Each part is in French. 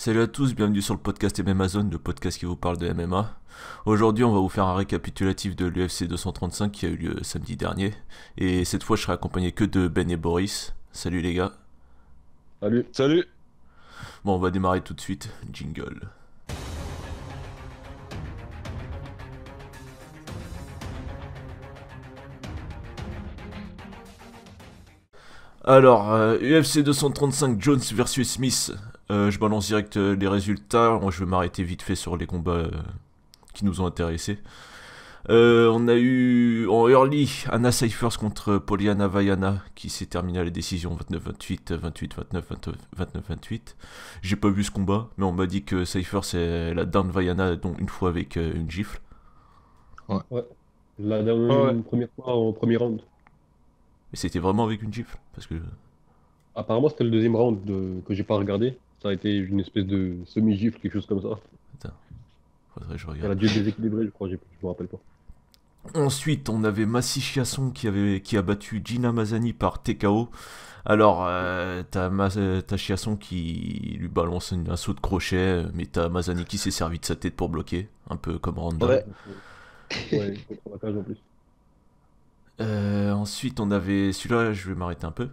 Salut à tous, bienvenue sur le podcast MMA Zone, le podcast qui vous parle de MMA. Aujourd'hui, on va vous faire un récapitulatif de l'UFC 235 qui a eu lieu samedi dernier. Et cette fois, je serai accompagné que de Ben et Boris. Salut les gars. Salut. Salut. Bon, on va démarrer tout de suite. Jingle. Alors, UFC 235 Jones versus Smith. Je balance direct les résultats. Moi, je vais m'arrêter vite fait sur les combats qui nous ont intéressés. On a eu en early Anna Cifers contre Poliana Vaiana qui s'est terminé à la décision 29-28, 28-29, 29-28. J'ai pas vu ce combat, mais on m'a dit que Cifers elle a down Vaiana dont une fois avec une gifle. Ouais. La dernière première fois en premier round. Mais c'était vraiment avec une gifle parce que Apparemment, c'était le deuxième round que j'ai pas regardé. Ça a été une espèce de semi-gifle, quelque chose comme ça. attends, faudrait que je Elle a regarde. dû être déséquilibrée, je crois, je me rappelle pas. Ensuite, on avait Massi Chiasson qui a battu Gina Mazany par TKO. Alors, t'as Chiasson qui lui balance un saut de crochet, mais t'as Mazany qui s'est servi de sa tête pour bloquer, un peu comme Ronda. Ouais. Ouais, contre la cage en plus. Ensuite, on avait celui-là, je vais m'arrêter un peu.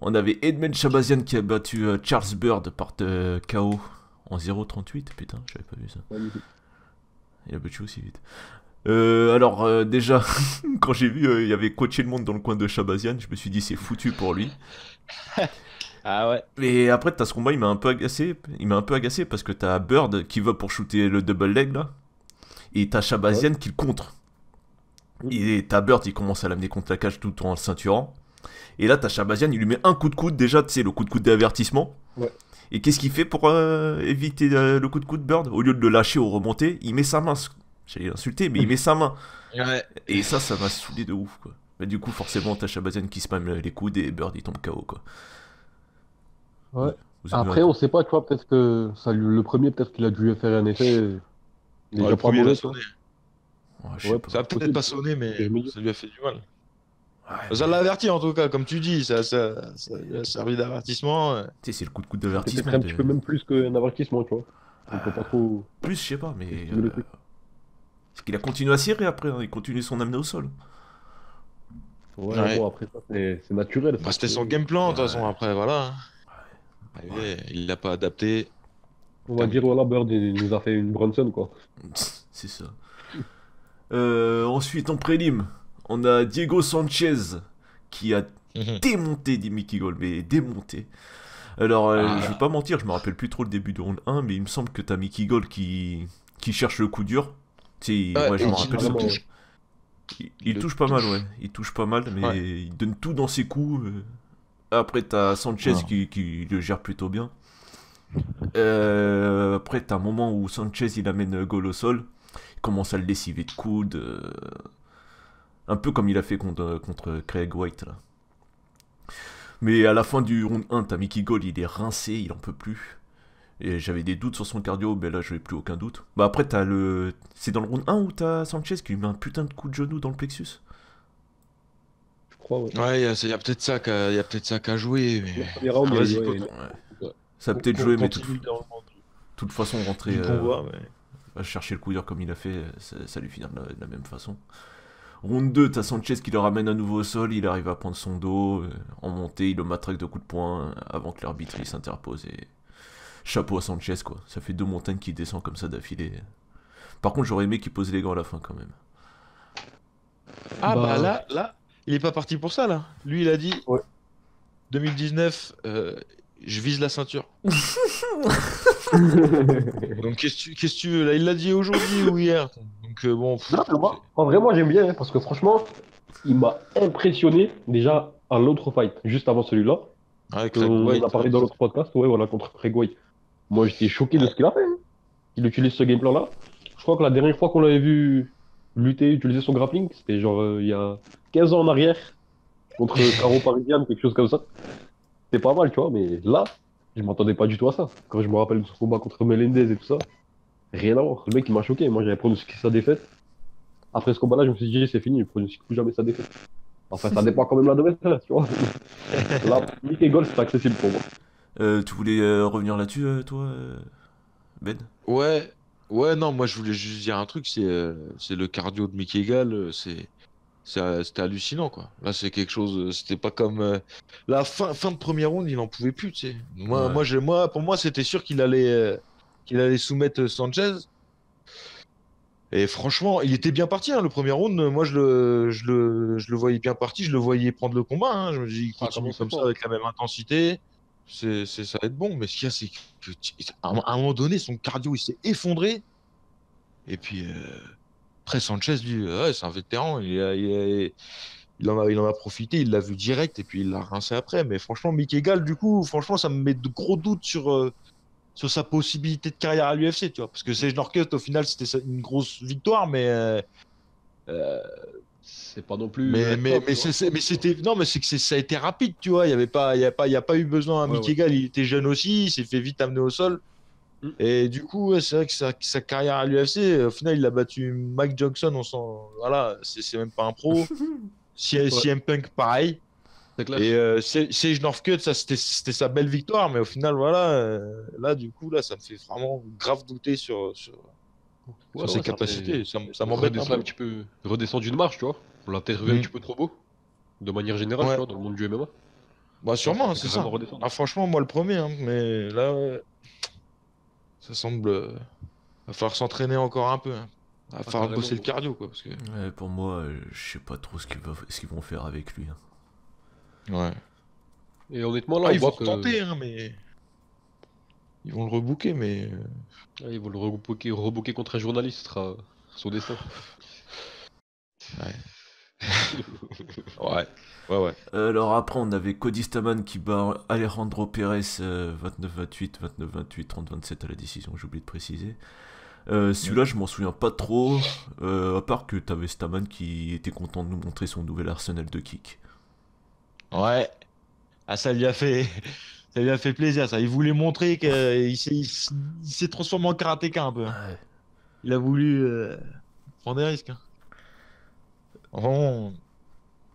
On avait Edmund Shabazian qui a battu Charles Bird par KO en 0,38. Putain, j'avais pas vu ça. Magnifique. Il a battu aussi vite. Déjà, quand j'ai vu il y avait coaché le monde dans le coin de Shabazian, je me suis dit c'est foutu pour lui. Ah ouais. Et après, t'as ce combat, il m'a un peu agacé. Il m'a un peu agacé parce que t'as Bird qui va pour shooter le double leg là. Et t'as Shabazian qui le contre. Et t'as Bird, il commence à l'amener contre la cage tout en le ceinturant. Et là, t'as Shabazian, il lui met un coup de coude déjà, tu sais, le coup de coude d'avertissement. Ouais. Et qu'est-ce qu'il fait pour éviter le coup de coude Bird? Au lieu de le lâcher ou remonter, il met sa main. J'allais l'insulter, mais il met sa main. Ouais. Et ça m'a saoulé de ouf, quoi. Mais du coup, forcément, t'as Shabazian qui spam les coudes et Bird, il tombe KO, quoi. Ouais. Vous avez Après, on sait pas, tu vois, peut-être que le premier, peut-être qu'il a dû faire un effet déjà Le pas premier, il a mauvais, tu vois. sonné. Ouais, je sais Ouais, pas. Ça a peut-être possible. pas sonné, mais Et je me dis, ça lui a fait du mal. Ouais, Ça mais, l'a averti en tout cas, comme tu dis. Ça lui a servi d'avertissement. tu sais, c'est le coup de coude c'est peut-être d'avertissement. un petit peu même plus qu'un avertissement, tu vois. On peut pas trop Plus, je sais pas, mais. estimer le truc. C'est qu'il a continué à cirer après, hein. Il continue son amener au sol. Ouais, Ouais. bon, après ça, c'est naturel. Bah, c'était son game plan, de toute façon, Ouais. après, voilà. Ouais. Il l'a pas adapté. On va dire, voilà, Bird, il nous a fait une Brunson, quoi. C'est ça. Ensuite, en prélim, on a Diego Sanchez qui a démonté Mickey Gall, mais démonté. Alors, je vais pas mentir, je me rappelle plus trop le début de round 1, mais il me semble que t'as Mickey Gall qui cherche le coup dur. Tu sais, Ouais, ouais, je et me qui rappelle le ça. touche. Il touche pas mal, ouais. Il touche pas mal, mais Ouais. il donne tout dans ses coups. Après, t'as Sanchez Non. qui le gère plutôt bien. Après, t'as un moment où Sanchez il amène Gol au sol. Il commence à le lessiver de coudes. Un peu comme il a fait contre Craig White là. Mais à la fin du round 1, t'as Mickey Gall, il est rincé, il en peut plus. Et j'avais des doutes sur son cardio, mais là j'avais plus aucun doute. Bah après t'as le... C'est dans le round 1 où t'as Sanchez qui lui met un putain de coup de genou dans le plexus. Je crois, ouais. Ouais, il y a peut-être ça qu'a joué. Le Mais... premier round, Ah, il y a eu, vas-y, ouais, Ouais. Ça a peut-être joué, mais continue toute façon rentrer du convoi. Mais... à chercher le coup dur comme il a fait, ça lui finit de la même façon. Round 2, t'as Sanchez qui le ramène à nouveau au sol, il arrive à prendre son dos, en montée, il le matraque de coups de poing avant que l'arbitre il s'interpose et... Chapeau à Sanchez quoi, ça fait 2 montagnes qui descend comme ça d'affilée. Par contre j'aurais aimé qu'il pose les gants à la fin quand même. Ah bah Bah, là, il est pas parti pour ça là. Lui, il a dit ouais. 2019, je vise la ceinture. Donc qu'est-ce que tu veux là? Il l'a dit aujourd'hui ou hier. Donc bon, Non, mais moi, en vrai, moi, j'aime bien, hein, parce que franchement, il m'a impressionné déjà à l'autre fight, juste avant celui-là, avec Craig qu'on a White. parlé dans l'autre podcast, ouais, voilà, contre Craig Way. Moi, j'étais choqué de ce qu'il a fait, hein. Il utilise ce game plan-là. Je crois que la dernière fois qu'on l'avait vu lutter, utiliser son grappling, c'était genre il y a 15 ans en arrière, contre Caro Parisian, quelque chose comme ça. C'était pas mal, tu vois, mais là, je m'attendais pas du tout à ça. Quand je me rappelle de ce combat contre Melendez et tout ça, rien à voir. Le mec, il m'a choqué. Moi, j'avais pronostiqué sa défaite. Après ce combat-là, je me suis dit, c'est fini, je pronostique plus jamais sa défaite. Enfin, ça dépend quand même la de tu vois. Là, Mick et Gold, c'est accessible pour moi. Tu voulais revenir là-dessus, toi, Ben? Ouais, ouais, non, moi je voulais juste dire un truc, c'est le cardio de Mickey Gall, c'était hallucinant, quoi. Là, c'est quelque chose, c'était pas comme la fin de première ronde, il en pouvait plus, tu sais. Ouais. Pour moi, c'était sûr qu'il allait soumettre Sanchez. Et franchement, il était bien parti, hein, le premier round. Moi, je le voyais bien parti, je le voyais prendre le combat, hein. Je me dis, il Ça a continue commencé comme ça fort. avec la même intensité. Ça va être bon. Mais ce qu'il y a, c'est qu'à un moment donné, son cardio, il s'est effondré. Et puis, après, Sanchez, lui, ouais, c'est un vétéran. Il en a profité, il l'a vu direct et puis il l'a rincé après. Mais franchement, Mickey Gall, du coup, franchement, ça me met de gros doutes sur sa possibilité de carrière à l'UFC, tu vois. Parce que Sage Northcutt, au final, une grosse victoire, euh, C'est pas non plus un top, tu vois. mais c'était, non, mais c'est que ça a été rapide, tu vois. Il y a pas eu besoin. Ouais, ouais. Mickey Gall, il était jeune aussi, il s'est fait vite amener au sol. Mm. Et du coup, ouais, c'est vrai que sa carrière à l'UFC, au final, il a battu Mike Johnson. Voilà, c'est même pas un pro. Ouais, CM Punk, pareil. c'est clair. Et Sage Northcutt, ça c'était sa belle victoire, mais au final, voilà, là, du coup, là, ça me fait vraiment grave douter Ouais, sur ses ouais, ça capacités. fait Ça m'embête un redescendre un peu. petit peu, redescendre d'une marche, tu vois. On l'a peut-être vu un Mm. petit peu trop beau, de manière générale, tu Ouais, vois, dans le monde du MMA. bah Là, ça sûrement, hein, fait c'est carrément ça. redescendre. Ah, franchement, moi le premier, hein, mais là, ouais, ça semble. Va falloir s'entraîner encore un peu, hein. Va Ah, falloir carrément. bosser le cardio, quoi. Parce que... Ouais, pour moi, je sais pas trop ce qu'ils vont faire avec lui, hein. Ouais. Et honnêtement, là, Ah, on ils vont voit que retenter, hein, mais. Ils vont le rebooker, mais. ils vont le rebooker contre un journaliste, ce sera son destin. Ouais. Ouais. Ouais, ouais. Alors après, on avait Cody Stamann qui bat Alejandro Pérez 29-28, 29-28, 30-27 à la décision, j'ai oublié de préciser. Celui-là, je m'en souviens pas trop, à part que t'avais Stamann qui était content de nous montrer son nouvel arsenal de kick. Ouais. Ah, ça lui a fait. Ça lui a fait plaisir, ça. Il voulait montrer il s'est transformé en karatéka un peu, hein. Ouais. Il a voulu prendre des risques, hein. Vraiment,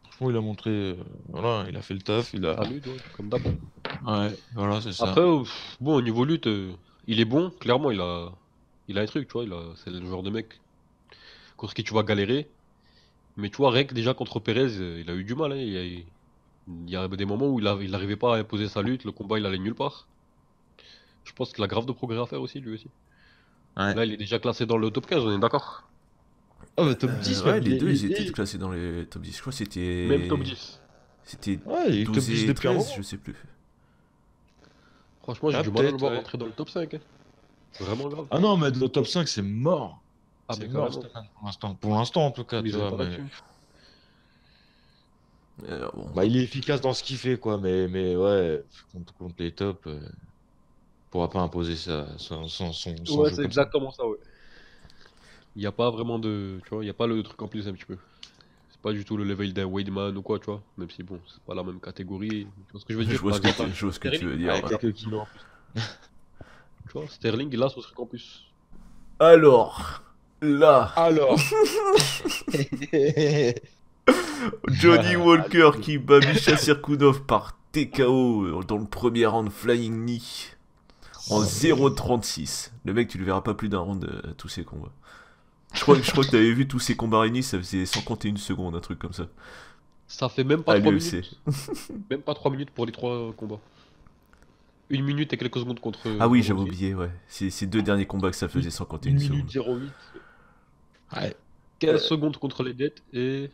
franchement, il a montré. Voilà, il a fait le taf. Salut, ouais, comme d'hab. Ouais, voilà, c'est ça. Après, bon, au niveau lutte, il est bon, clairement, il a un truc, tu vois, c'est le genre de mec contre qui tu vas galérer. Mais tu vois, rien que déjà contre Perez, il a eu du mal, hein. Il y a des moments où il n'arrivait pas à imposer sa lutte, le combat il allait nulle part. Je pense qu'il a grave de progrès à faire aussi, lui aussi. Ouais. Là, il est déjà classé dans le top 15, on est d'accord. Oh, mais top 10 Ouais, même. les deux, ils étaient classés dans les top 10. Je crois que Même top c'était... 10. C'était Ouais, il est top 12 10 et depuis un 13, moment. je sais plus. Franchement, j'ai Ah, du mal à le peut-être, voir ouais. rentrer dans le top 5, hein. Vraiment grave. Ah non, mais le top 5, c'est mort. Ah, C'est mais mort, carrément. Stéphane, pour l'instant. Pour l'instant, en tout cas, tu Miserait vois. pas Mais... là-dessus. Bon, Bah, il est efficace dans ce qu'il fait, quoi. Mais ouais, contre les tops, pourra pas imposer son Ouais, jeu c'est comme ça. exactement ça, ouais. Il n'y a pas vraiment de. Tu vois, il n'y a pas le truc en plus un petit peu. C'est pas du tout le level d'un Weidman ou quoi, tu vois. Même si, bon, c'est pas la même catégorie. Tu vois ce que je veux je dire? vois Par ce que exemple, tu, je vois ce que tu Sterling, veux dire. Avec Ouais. quelques kilos en plus. tu vois, Sterling, il a ce truc en plus. Alors, là, Alors. Johnny Walker qui bat Misha Cirkunov par TKO dans le premier round Flying Knee en 0,36. Le mec, tu le verras pas plus d'un round tous ses combats. Je crois que t'avais vu tous ces combats réunis, ça faisait 151 secondes, un truc comme ça. Ça fait même pas À 3 l'UFC. minutes. Même pas 3 minutes pour les 3 combats. 1 minute et quelques secondes contre Ah oui, j'avais Rousey. oublié, ouais. C'est ces deux derniers combats que ça faisait 1 151 secondes. minute 08. Ouais. 15 secondes contre les dettes et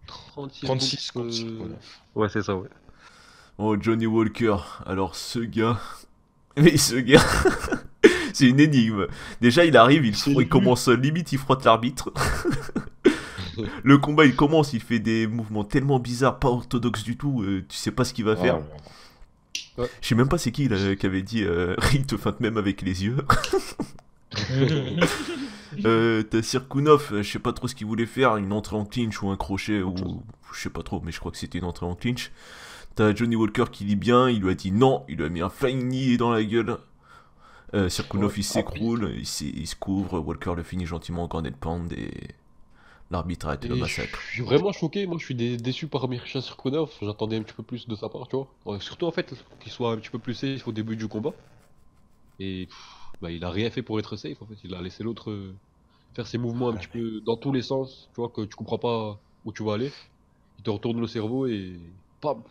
36 36 contre. contre Circonov. Ouais, c'est ça, ouais. Oh, Johnny Walker. Alors, ce gars... Mais ce gars... C'est une énigme. Déjà, il arrive, il commence limite, il frotte l'arbitre. Le combat, il commence, il fait des mouvements tellement bizarres, pas orthodoxes du tout. Tu sais pas ce qu'il va faire. Ouais. Je sais même pas c'est qui là, qui avait dit il te feinte même avec les yeux. T'as Cirkunov, je sais pas trop ce qu'il voulait faire, une entrée en clinch ou un crochet, ou je sais pas trop, mais je crois que c'était une entrée en clinch. T'as Johnny Walker qui lit bien, il lui a dit non, il lui a mis un flying knee dans la gueule. Cirkunov Ouais. il s'écroule, il se couvre, Walker le finit gentiment en grenade pound et L'arbitre a été le Et je massacre. suis vraiment choqué, moi je suis déçu par Mircha Sirkunov, j'attendais un petit peu plus de sa part, tu vois. Surtout en fait, qu'il soit un petit peu plus safe au début du combat. Et bah, il a rien fait pour être safe en fait, il a laissé l'autre faire ses mouvements un petit peu dans tous les sens, tu vois, que tu comprends pas où tu vas aller. Il te retourne le cerveau et pam,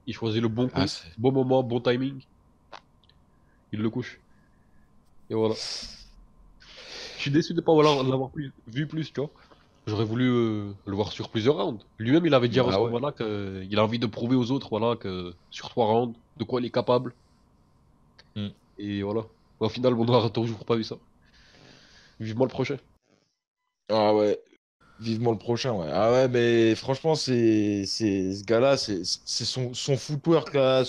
il choisit le bon coup, Ah, c'est- bon moment, bon timing, il le couche. Et voilà. Je suis déçu de pas l'avoir vu plus, tu vois. J'aurais voulu le voir sur plusieurs rounds. Lui-même, il avait dit avant ce Bah ouais. combat-là qu'il a envie de prouver aux autres, voilà, que sur 3 rounds, de quoi il est capable. Mm. Et voilà. Au final, on n'aura toujours pas vu ça. Vivement le prochain. Ah ouais. Vivement le prochain, ouais. Ah ouais, mais franchement, ce gars-là, c'est son footwork, là,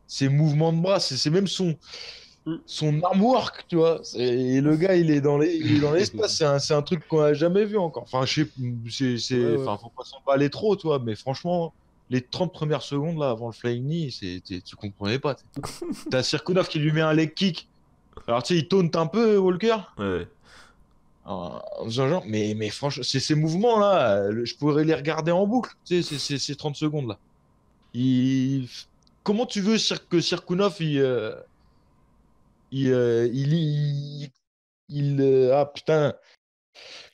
ses mouvements de bras, c'est même Mm. son arm work, tu vois. Et le gars, il est dans l'espace. C'est un truc qu'on a jamais vu encore. Enfin, je sais, Ouais, ouais. enfin, faut pas s'emballer trop, tu vois. Mais franchement, les 30 premières secondes, là, avant le flying knee, tu comprenais pas. T'as Sirkunov qui lui met un leg kick. Alors, tu sais, il taunte un peu, Walker. Ouais. En faisant genre, mais franchement, ces mouvements-là, je pourrais les regarder en boucle, tu sais, ces 30 secondes-là. Il... Comment tu veux que Sirkunov, ah putain,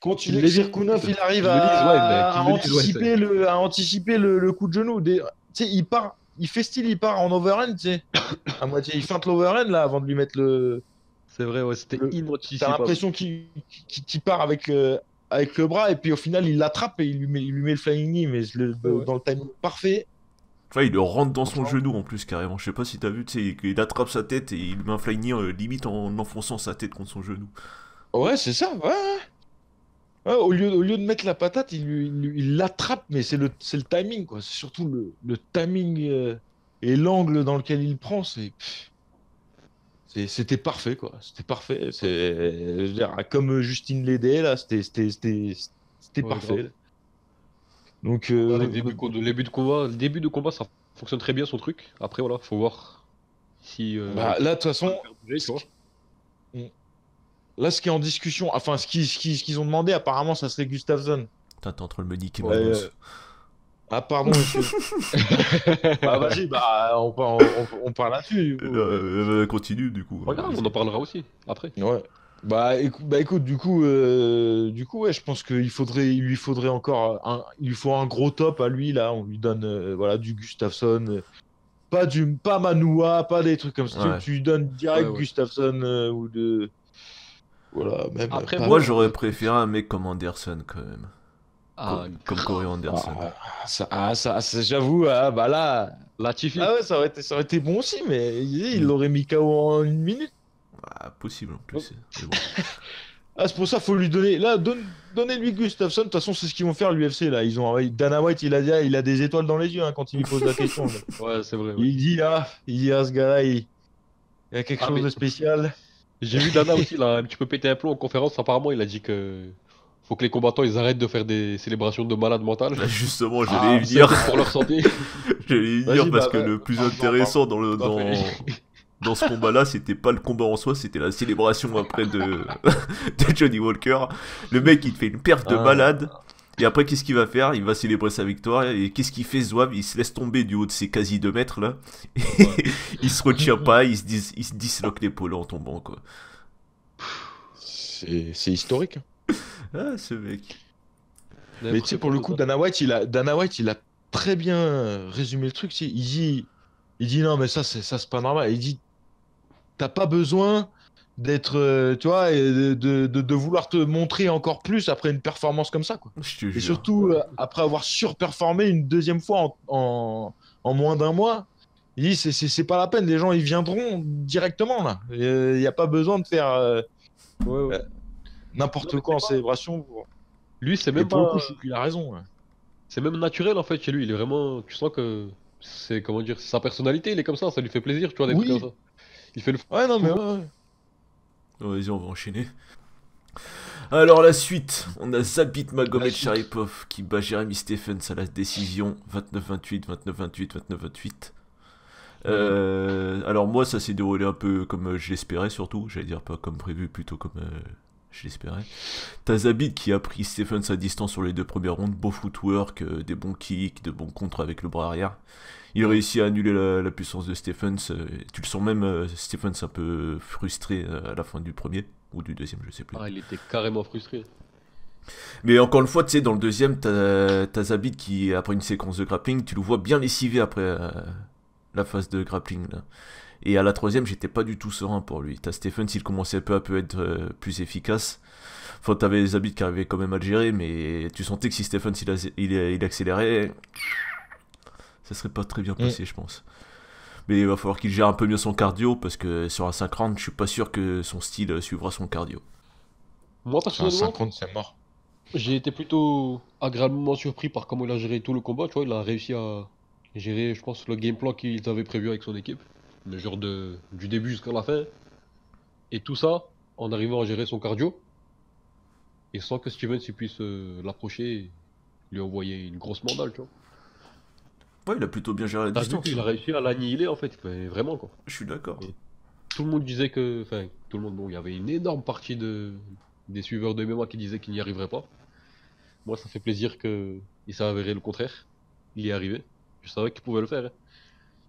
comment tu Qu'il veux que l'évite, Sirkunov, il arrive qu'il le lise, ouais, mais à qu'il le lise, ouais, c'est. anticiper le coup de genou. Tu sais, il fait style, il part en overhand, tu sais, à moitié, il feinte l'overhand, là, avant de lui mettre C'est vrai, ouais, c'était t'as inanticipable. l'impression qu'il part avec le bras et puis au final il l'attrape et il lui met le flying knee mais Ouais, ouais. dans le timing parfait. Enfin, il le rentre dans son Franchement. genou en plus, carrément. Je sais pas si t'as vu, tu sais, il attrape sa tête et il met un flying knee, limite en enfonçant sa tête contre son genou. Ouais, c'est ça. Ouais, ouais. Ouais, au lieu de mettre la patate, il l'attrape, mais c'est le timing, quoi. C'est surtout le timing et l'angle dans lequel il prend. C'était parfait, quoi. C'était parfait. Je veux dire, comme Justine Lédé, là, c'était Ouais, grave. parfait. Là. Donc, Ouais, le début de combat, ça fonctionne très bien son truc. Après, voilà, faut voir si bah, là, de toute on va façon, le faire bouger, tu vois. là, ce qui est en discussion, enfin, ce qu'ils ont demandé, apparemment, ça serait Gustafsson. Putain, t'es en train de me niquer Ouais, ma news. ah, pardon, excuse. Bah, vas-y, bah, on parle là-dessus, du coup. Continue, du coup. Pas grave, on en parlera aussi après. Ouais. Bah, écoute, du coup, ouais, je pense il lui faudrait encore il lui faut un gros top à lui, là. On lui donne, voilà, du Gustafsson. Pas Manoua, pas des trucs comme ça. Ouais. Tu lui donnes Ouais, direct ouais. Gustafsson, ou de, voilà, même, Après, Moi, moi, j'aurais préféré un mec comme Anderson, quand même. ah, Comme Corey grave. Anderson. J'avoue, ah, bah là. Latifi. Ah ouais, ça aurait été bon aussi, mais il l'aurait mis KO en 1 minute. Ah, possible en Ouais. plus. Mais bon. Ah, c'est pour ça, faut lui donner. Là, donnez-lui Gustafsson. De toute façon, c'est ce qu'ils vont faire l'UFC là. Dana White, il a des étoiles dans les yeux, hein, quand il lui pose la question. Là. Ouais, c'est vrai, ouais. Il dit, ah, ce gars-là, il y a quelque Ah, chose mais de spécial. j'ai vu Dana aussi, il a un petit peu pété un plomb en conférence. Apparemment, il a dit que faut que les combattants ils arrêtent de faire des célébrations de malade mental. Là, justement, j'allais y Ah, C'est venir. bon pour leur santé. J'allais y venir vas-y, parce bah, que le plus bah, intéressant Bah, dans ce combat-là, c'était pas le combat en soi, c'était la célébration après de Johnny Walker. Le mec, il te fait une perf de ah, malade. Et après, qu'est-ce qu'il va faire? Il va célébrer sa victoire. Et qu'est-ce qu'il fait, Zouave? Il se laisse tomber du haut de ses quasi 2 mètres, là. Ouais. Il se retire pas, il se disloque l'épaule en tombant, quoi. c'est historique. Ah, ce mec. Mais tu sais, pour le coup, Dana White, il a très bien résumé le truc. Tu sais. Il dit non, mais ça, c'est pas normal. Il dit, t'as pas besoin d'être, tu vois, et de vouloir te montrer encore plus après une performance comme ça, quoi. Je te Et jure. surtout, après avoir surperformé une deuxième fois en moins d'un mois, il dit, c'est pas la peine, les gens, ils viendront directement, là. Il n'y a pas besoin de faire Ouais, ouais. Non, n'importe mais quoi en c'est pas. célébration. Lui, c'est Et même pour le coup, pas. je trouve qu'il a raison. Ouais, C'est même naturel en fait chez lui. Il est vraiment. Tu sens que c'est comment dire, c'est sa personnalité. Il est comme ça lui fait plaisir, tu vois, des trucs comme oui, ça. Il fait le ouais, non, mais fou. ouais, ouais. Vas-y, on va enchaîner. Alors, la suite. On a Zabit La Magomed suite. Sharipov qui bat Jeremy Stephens à la décision 29-28, 29-28, 29-28. Alors moi ça s'est déroulé un peu comme je l'espérais surtout, j'allais dire pas comme prévu, plutôt comme je l'espérais. T'as Zabit qui a pris Stephens à distance sur les 2 premières rounds, beau footwork, des bons kicks, de bons contres avec le bras arrière. Il réussit à annuler la puissance de Stephens. Tu le sens même, Stephens un peu frustré à la fin du premier, ou du deuxième, je sais plus. Ah, il était carrément frustré. Mais encore une fois, tu sais, dans le deuxième, t'as Zabit qui, après une séquence de grappling, tu le vois bien lessivé après la phase de grappling, là. Et à la troisième, j'étais pas du tout serein pour lui. T'as Stephens, il commençait peu à peu à être plus efficace. Enfin, t'avais Zabit qui arrivait quand même à le gérer, mais tu sentais que si Stephens il accélérait, ça serait pas très bien passé, je pense. Mais il va falloir qu'il gère un peu mieux son cardio, parce que sur un 5 rounds, je suis pas sûr que son style suivra son cardio. Moi, Sur un personnellement, 50, c'est mort. j'ai été plutôt agréablement surpris par comment il a géré tout le combat. Tu vois, il a réussi à gérer, je pense, le game plan qu'ils avaient prévu avec son équipe. Le genre du début jusqu'à la fin. Et tout ça en arrivant à gérer son cardio. Et sans que Stevens il puisse l'approcher et lui envoyer une grosse mandale, tu vois. Ouais, il a plutôt bien géré la T'as vu distance. qu'il a réussi à l'annihiler en fait, mais vraiment quoi. Je suis d'accord. Et tout le monde disait que. Enfin, tout le monde, bon, il y avait une énorme partie des suiveurs de MMA qui disaient qu'il n'y arriverait pas. Moi, ça fait plaisir qu'il s'est avéré le contraire. Il y est arrivé. Je savais qu'il pouvait le faire, hein.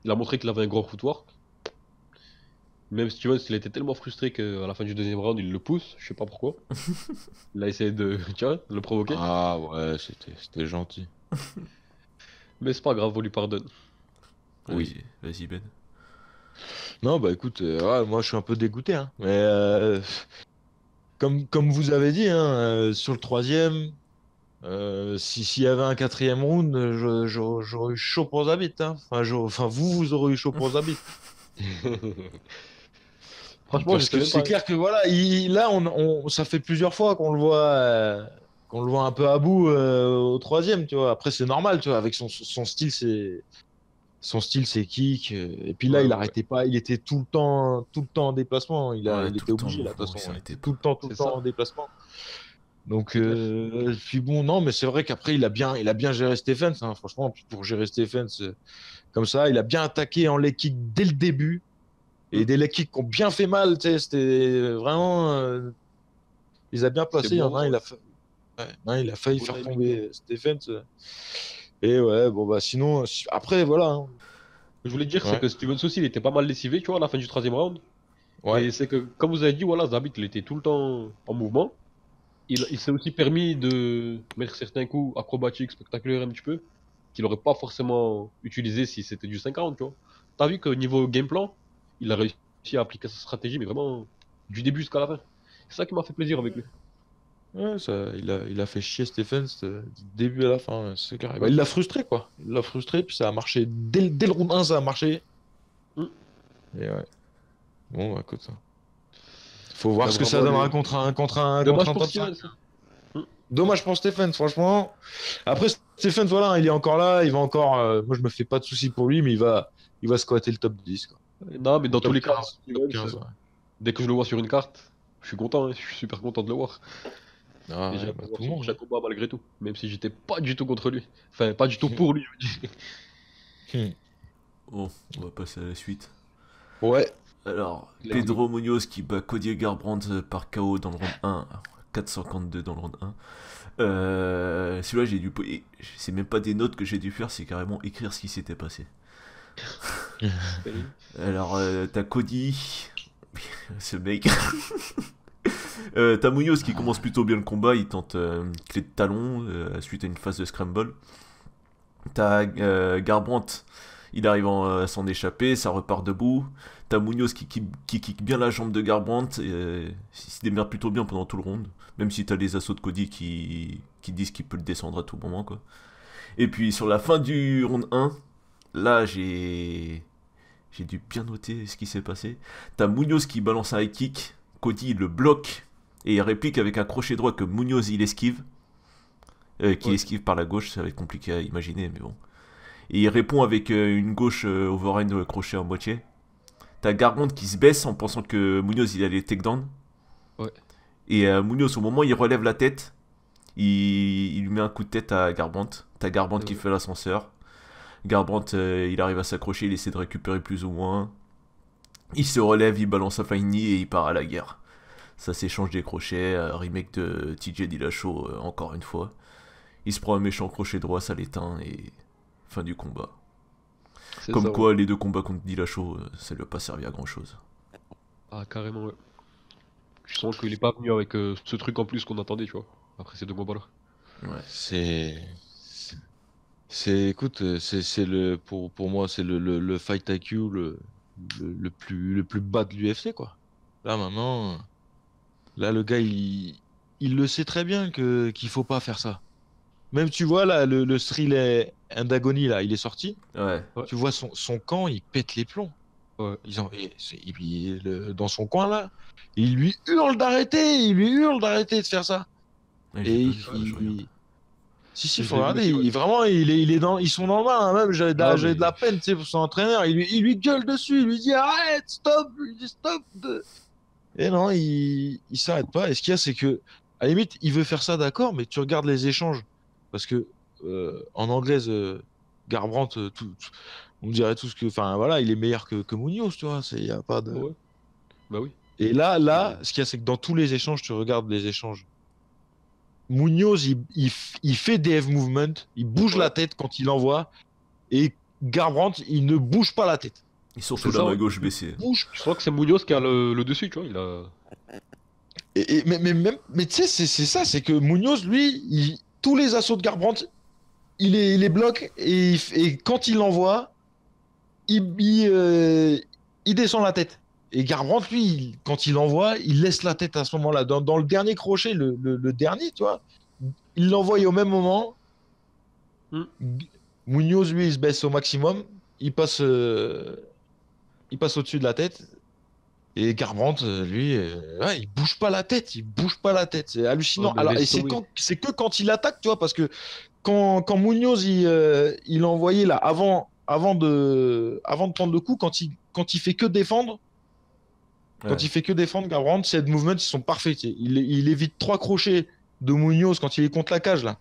Il a montré qu'il avait un grand footwork. Même Stevens, il était tellement frustré qu'à la fin du deuxième round, il le pousse. Je sais pas pourquoi. Il a essayé de, tu vois, de le provoquer. Ah ouais, c'était gentil. Mais c'est pas grave, on lui pardonne. Oui. Vas-y Ben. Non, bah écoute, ouais, moi je suis un peu dégoûté, hein. Mais comme vous avez dit, hein, sur le troisième, s'il y avait un quatrième round, j'aurais eu chaud pour Zabit, hein. Enfin, vous aurez eu chaud pour Zabit. Franchement, je Parce sais que même c'est pas. clair que voilà, là, ça fait plusieurs fois qu'on le voit un peu à bout au troisième, tu vois. Après, c'est normal, tu vois, avec son style, son style, c'est kick. Et puis là, Ouais, il ouais, ouais. arrêtait pas, il était tout le temps en déplacement. Ouais, Il tout était le temps en obligé là, de toute mouvement, il façon. Il s'arrêtait était pas. tout le C'est temps ça. en déplacement. Donc, C'est clair. puis bon, non, mais c'est vrai qu'après, il a bien géré Stephens, hein, franchement, pour gérer Stephens comme ça, il a bien attaqué en leg kick dès le début. Et Mm. des leg kicks qui ont bien fait mal, tu sais, c'était vraiment. Il les a bien C'était placés. Il y en bon, a un, ouais. il a failli Bon faire timing. tomber Stephens. Et ouais, bon, bah sinon, après, voilà, hein. Je voulais dire, c'est Ouais, que Stevens aussi, il était pas mal lessivé, tu vois, à la fin du troisième round. ouais. Et c'est que, comme vous avez dit, voilà, Zabit, il était tout le temps en mouvement. Il s'est aussi permis de mettre certains coups acrobatiques, spectaculaires un petit peu, qu'il aurait pas forcément utilisé si c'était du 50, tu vois. T'as vu qu'au niveau game plan, il a réussi à appliquer sa stratégie, mais vraiment du début jusqu'à la fin. C'est ça qui m'a fait plaisir avec lui. Ouais, il a fait chier Stephens du début à la fin, ouais, c'est clair. Bah, il l'a frustré, quoi. Il l'a frustré, puis ça a marché. Dès le round 1, ça a marché. Mm. Et ouais. Bon, bah, écoute. Faut voir Ben, ce que ça vraiment, donnera le... contre Dommage un pour top 5. Stevens. Mm. Dommage pour Stephens, franchement. Après, Stephens, voilà, il est encore là, il va encore. Moi, je me fais pas de soucis pour lui, mais il va squatter le top 10, quoi. Non, mais Le dans tous top les cas, 15. Top Stevens, 15, ouais. dès que je le vois sur une carte, je suis content, hein, je suis super content de le voir. Ah Et ouais, j'aime bah, voir tout le son monde, prochain combat malgré tout, même si j'étais pas du tout contre lui. Enfin, pas du tout pour lui, je veux dire. hein. Bon, on va passer à la suite. Ouais. Alors, Let's go. Pedro Munoz qui bat Cody Garbrandt par KO dans le round 1. 452 dans le round 1. Celui-là, c'est même pas des notes que j'ai dû faire, c'est carrément écrire ce qui s'était passé. Alors, t'as Cody, ce mec. T'as Munoz qui commence plutôt bien le combat, il tente une clé de talon suite à une phase de scramble. T'as Garbrandt, il arrive à s'en échapper, ça repart debout. T'as Munoz qui kick bien la jambe de Garbrandt, il se démerde plutôt bien pendant tout le round. Même si t'as les assauts de Cody qui disent qu'il peut le descendre à tout moment, quoi. Et puis sur la fin du round 1, là j'ai dû bien noter ce qui s'est passé. T'as Munoz qui balance un high kick, Cody il le bloque et il réplique avec un crochet droit que Munoz il esquive. Qui Ouais. esquive par la gauche, ça va être compliqué à imaginer, mais bon. Et il répond avec une gauche overhand crochet en moitié. T'as Garbrandt qui se baisse en pensant que Munoz il allait takedown. Ouais. Et Munoz, au moment où il relève la tête, il lui met un coup de tête à Garbrandt. T'as Garbrandt qui fait l'ascenseur. Garbrandt, il arrive à s'accrocher, il essaie de récupérer plus ou moins. Il se relève, il balance un flying knee et il part à la guerre. Ça s'échange des crochets, remake de TJ Dillashaw encore une fois. Il se prend un méchant crochet droit, ça l'éteint et fin du combat. C'est Comme ça, quoi ouais. les deux combats contre Dillashaw, ça lui a pas servi à grand chose. Ah, carrément, ouais. Je sens qu'il est pas venu avec ce truc en plus qu'on attendait, tu vois. Après ces deux combats-là. Ouais. Écoute, c'est pour moi, c'est le fight IQ le plus bas de l'UFC, quoi. Là, maintenant, là, le gars, il le sait très bien qu'il faut pas faire ça. Même, tu vois, là, le Thriller Indagoni, là, il est sorti. Ouais. Ouais. Tu vois, son camp, il pète les plombs. Ouais. Dans son coin, là, il lui hurle d'arrêter, de faire ça. Ouais, Et j'ai pas vu, faut que je regarde. si, Je faut l'ai vu regarder, aussi, ouais. vraiment, ils sont dans le mal, hein, même, Ah, j'avais de mais la peine, tu sais, pour son entraîneur, il lui gueule dessus, il lui dit arrête, stop, il lui dit stop. Et non, il s'arrête pas, et ce qu'il y a, c'est que, à la limite, il veut faire ça, d'accord, mais tu regardes les échanges, parce que, en anglaise, Garbrandt, on dirait tous que, enfin, voilà, il est meilleur que Munoz, tu vois, il y a pas de... ouais. Bah oui. Et là, ce qu'il y a, c'est que dans tous les échanges, tu regardes les échanges. Munoz, il fait des F-movement, il bouge Ouais. la tête quand il envoie, et Garbrandt, il ne bouge pas la tête. Et surtout C'est la ça, main ouais. gauche baissée. Bouge. Je crois que c'est Munoz qui a le dessus, tu vois. Il a. Mais tu sais, c'est ça, c'est que Munoz, lui, tous les assauts de Garbrandt, il les bloque, et quand il envoie, il descend la tête. Et Garbrandt, lui, quand il envoie, il laisse la tête à ce moment-là. Dans le dernier crochet, le dernier, tu vois, il l'envoie au même moment. Hmm. Munoz, lui, il se baisse au maximum. Il passe au-dessus de la tête. Et Garbrandt, lui, ouais, il bouge pas la tête. Il bouge pas la tête. C'est hallucinant. Ouais, bah, Alors, et laisse tomber. c'est que quand il attaque, tu vois, parce que quand Munoz, il a envoyé là, avant de prendre le coup, quand il fait que défendre, Ouais. quand il fait que défendre, Garbrandt, ses movements, ils sont parfaits. Tu sais. Il évite 3 crochets de Munoz quand il est contre la cage, là.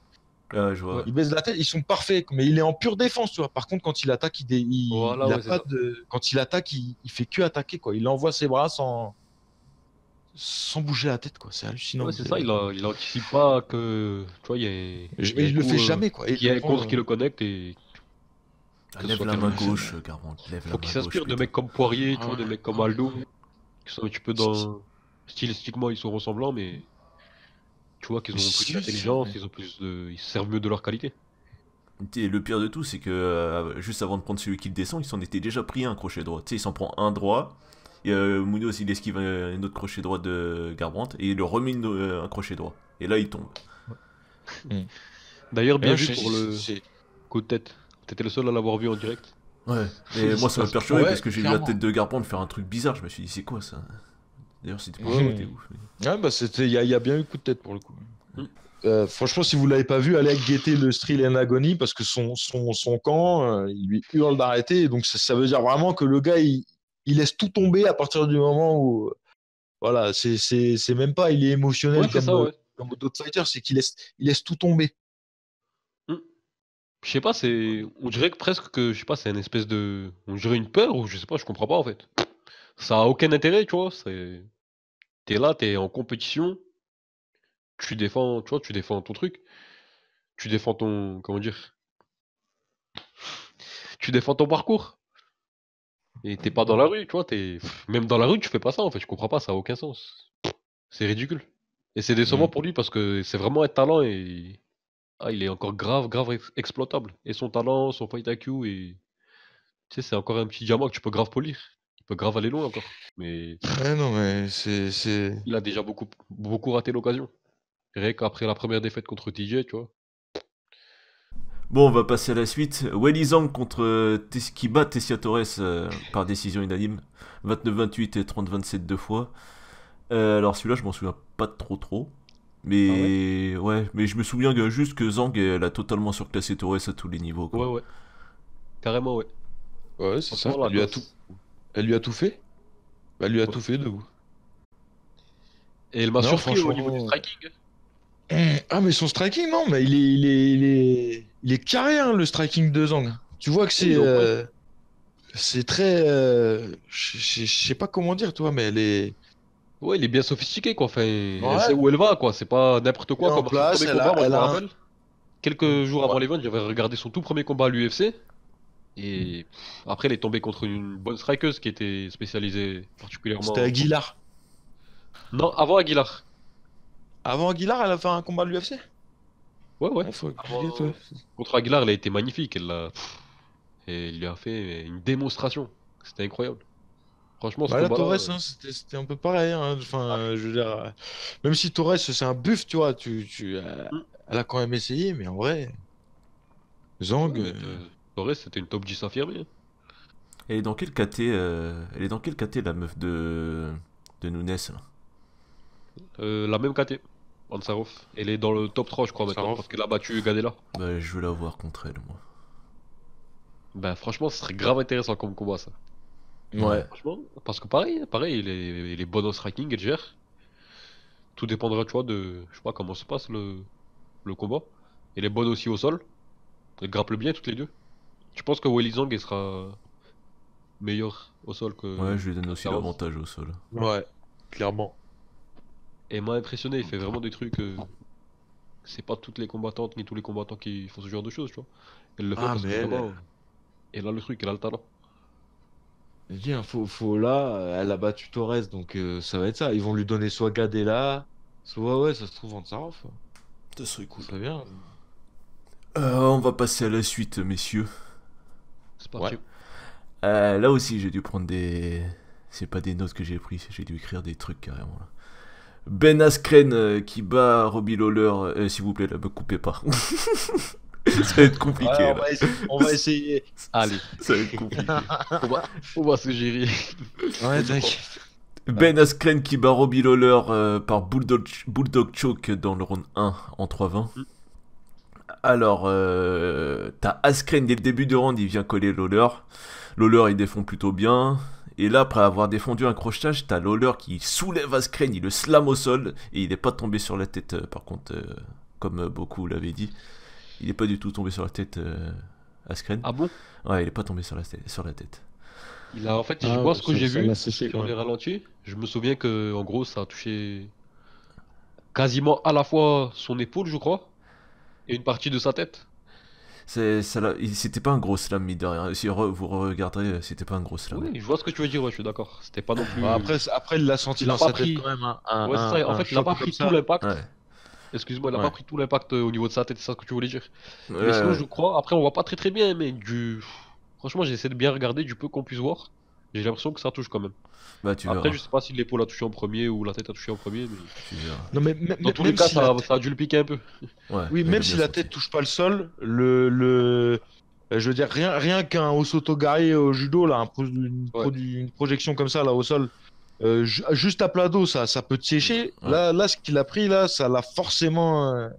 Ouais, je vois. Ouais. Il baisse la tête, ils sont parfaits, mais il est en pure défense, tu vois. Par contre, quand il attaque, Voilà, il a ouais, c'est pas ça. de. Quand il attaque, il fait que attaquer, quoi. Il envoie ses bras sans bouger la tête, quoi. C'est hallucinant. Ouais, c'est ça. Il anticipe pas que. Tu vois, il y a, il y a Mais un il le coup, fait jamais, quoi. qu'il y a un contre qui le connecte et Ah, que ce lève soit la main terminé. gauche, Garbrandt. Lève la Faut main qu'il gauche. s'inspire de putain. mecs comme Poirier, tu Ah vois, ouais. des mecs comme Aldo, qui sont un petit peu dans. Stylistiquement, ils sont ressemblants, mais tu vois qu'ils ont plus d'intelligence, ils se servent mieux de leur qualité. Et le pire de tout, c'est que juste avant de prendre celui qui le descend, il s'en était déjà pris un crochet droit. Tu sais, il s'en prend un droit. Et Munoz, il esquive un autre crochet droit de Garbrandt. Et il le remet un crochet droit. Et là, il tombe. D'ailleurs, bien Et vu pour le coup de tête. T'étais le seul à l'avoir vu en direct. Ouais. Et moi, ça m'a perturbé Ouais, parce que j'ai vu la clairement. tête de Garbrandt faire un truc bizarre. Je me suis dit, c'est quoi ça? D'ailleurs, c'était pas Ouais. c'était ouf. mais- Ouais, bah il y a bien eu coup de tête pour le coup. Mm. Franchement, si vous l'avez pas vu, allez guetter le Stril en Agony parce que son camp, il lui hurle d'arrêter. Donc ça veut dire vraiment que le gars, il laisse tout tomber à partir du moment où, voilà, c'est même pas, il est émotionnel Ouais, c'est ça, ouais. comme d'autres fighters, c'est il laisse tout tomber. Mm. Je sais pas, c'est. On dirait que presque que, je sais pas, c'est une espèce de. On dirait une peur, ou je sais pas, je comprends pas en fait. Ça a aucun intérêt, tu vois. T'es là, t'es en compétition, tu défends, tu vois, tu défends ton truc. Tu défends ton. Comment dire? Tu défends ton parcours. Et t'es pas dans la rue, tu vois, même dans la rue, tu fais pas ça en fait, je comprends pas, ça a aucun sens. C'est ridicule. Et c'est décevant Mm. pour lui parce que c'est vraiment un talent et ah, il est encore grave exploitable. Et son talent, son fight IQ et tu sais, c'est encore un petit diamant que tu peux grave polir. Il peut grave aller loin encore. Mais Ouais, non, mais c'est. il a déjà beaucoup raté l'occasion. Rien qu'après la première défaite contre TJ, tu vois. Bon, on va passer à la suite. Weili Zhang contre qui bat Tessia Torres par décision unanime. 29-28 et 30-27 deux fois. Alors celui-là, je m'en souviens pas trop. Mais ouais, mais je me souviens juste que Zhang, elle a totalement surclassé Torres à tous les niveaux, quoi. Ouais. Carrément, ouais. Ouais, c'est ça. Franchement, la classe. Elle lui a tout fait. Elle lui a tout fait de vous. Et elle m'a Non, surpris au franchement. niveau du striking. Ah, mais son striking, non, mais il est carré, hein, le striking de Zhang. Tu vois que c'est très. Je sais pas comment dire, toi, mais Ouais, il est bien sophistiqué, quoi. Enfin, elle sait où elle va, quoi. C'est pas n'importe quoi. Et en Comme son place, premier elle combat, a, moi, je elle me a rappelle. Quelques jours Ouais. avant l'event, j'avais regardé son tout premier combat à l'UFC. Et après, elle est tombée contre une bonne strikeuse qui était spécialisée C'était particulièrement. Aguilar. Non, avant Aguilar. Avant Aguilar, elle a fait un combat de l'UFC? Ouais, ouais. Il faut que je Avant, guette, ouais. contre Aguilar, elle a été magnifique. Et il lui a fait une démonstration. C'était incroyable. Franchement, ce Bah là, combat-là. Torres, hein, c'était un peu pareil, hein. Enfin, je veux dire, même si Torres, c'est un buff, tu vois, Hmm. elle a quand même essayé, mais en vrai, Zhang, Ouais, mais Torres, c'était une top 10 affirmée. Elle est dans quel KT Elle est dans quel KT la meuf de Nunes là? La même KT, Ansarov. Elle est dans le top 3, je crois, maintenant, Sarov. parce qu'elle a battu Gadela. Bah, je veux la voir contre elle, moi. Ben, franchement, ce serait grave intéressant comme combat, ça. Ouais. Franchement, parce que pareil, il est bon au striking, elle gère. Tout dépendra, tu vois, je sais pas comment se passe le combat. Elle est bonne aussi au sol. Elle grapple bien, toutes les deux. Je pense que Weili Zhang, elle sera meilleure au sol Ouais, je lui donne aussi Sarov. l'avantage au sol. Ouais, clairement. Et il m'a impressionné, il fait vraiment des trucs. C'est pas toutes les combattantes ni tous les combattants qui font ce genre de choses, tu vois. Elle le fait Ah, parce que mais vraiment, elle a le truc, elle a le talent. je dis, hein, là, elle a battu Torres, donc ça va être ça. Ils vont lui donner soit Gadela, soit, ouais, ça se trouve, Antsarov. Ça serait cool. Très bien. On va passer à la suite, messieurs. C'est parti. Ouais. Là aussi, j'ai dû prendre des. C'est pas des notes que j'ai prises, j'ai dû écrire des trucs carrément là. Ben Askren qui bat Robbie Lawler. S'il vous plaît, là, me coupez pas. Ça va être compliqué Ouais, là. on va essayer. Allez, Ça va être compliqué. on va se gérer. Ouais, t'inquiète. Ben Askren qui bat Robbie Lawler par Bulldog Choke dans le round 1 en 3-20. Alors, t'as Askren dès le début de round, il vient coller Lawler. Lawler il défend plutôt bien. Et là, après avoir défendu un crochetage, t'as Lawler qui soulève Askren, il le slam au sol. Et il n'est pas tombé sur la tête, par contre, comme beaucoup l'avaient dit. Il n'est pas du tout tombé sur la tête, Askren. Ah bon? Ouais, il n'est pas tombé sur la tête. En fait, Ah, moi, ce que j'ai ça vu m'a séché, sur quand les même. ralentis, je me souviens que, en gros, ça a touché quasiment à la fois son épaule, je crois, et une partie de sa tête. C'était pas un gros slam, mine de rien. Si vous regarderez, c'était pas un gros slam. Oui, je vois ce que tu veux dire, ouais, je suis d'accord. C'était pas non plus. Bon, après, il l'a senti Il a dans pas sa tête pris. quand même. Ouais, c'est ça. En fait, il a pas pris tout l'impact. Ouais. Excuse-moi, il a Ouais. pas pris tout l'impact au niveau de sa tête, c'est ça ce que tu voulais dire. Ouais, Mais sinon, ouais. je crois, après, on voit pas très très bien, mais franchement, j'essaie de bien regarder du peu qu'on puisse voir. J'ai l'impression que ça touche quand même. Bah, tu Après, verras. je sais pas si l'épaule a touché en premier ou la tête a touché en premier, mais Tu verras. Non, mais dans tous les cas, ça a dû le piquer un peu. Ouais, oui, il a même bien si la senti. tête touche pas le sol, je veux dire, rien qu'un Osotogari au judo, là, une projection comme ça, là, au sol, juste à plat dos, ça peut te sécher. Ouais. Là, ce qu'il a pris, là, ça l'a forcément.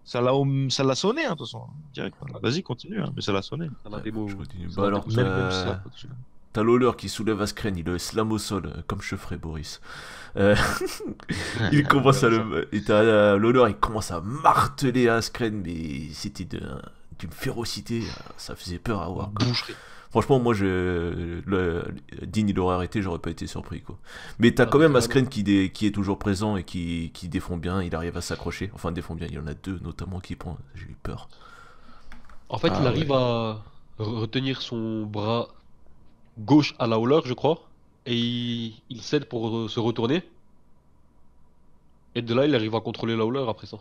Ça l'a sonné, hein, de toute façon. Direct. Vas-y, continue, hein, mais ça l'a sonné. Ça m'a démo. Je continue. ça Bah m'a alors, dégoûté. Même si ça a pas touché. t'as Lawler qui soulève Askren, il le slam au sol, comme je ferais Boris. Euh, il commence à le. Et t'as Lawler, il commence à marteler Askren, mais c'était d'une férocité, ça faisait peur à voir. Quoi. Boucherie. Franchement, moi, Dean, il aurait arrêté, j'aurais pas été surpris. Quoi. Mais t'as quand même Askren qui est toujours présent et qui défend bien, il arrive à s'accrocher. Enfin, défend bien, il y en a deux notamment qui prend, j'ai eu peur. En fait, Ah, il arrive à retenir son bras gauche à la Lawler, je crois, et il cède pour se retourner. Et de là, il arrive à contrôler la Lawler après ça.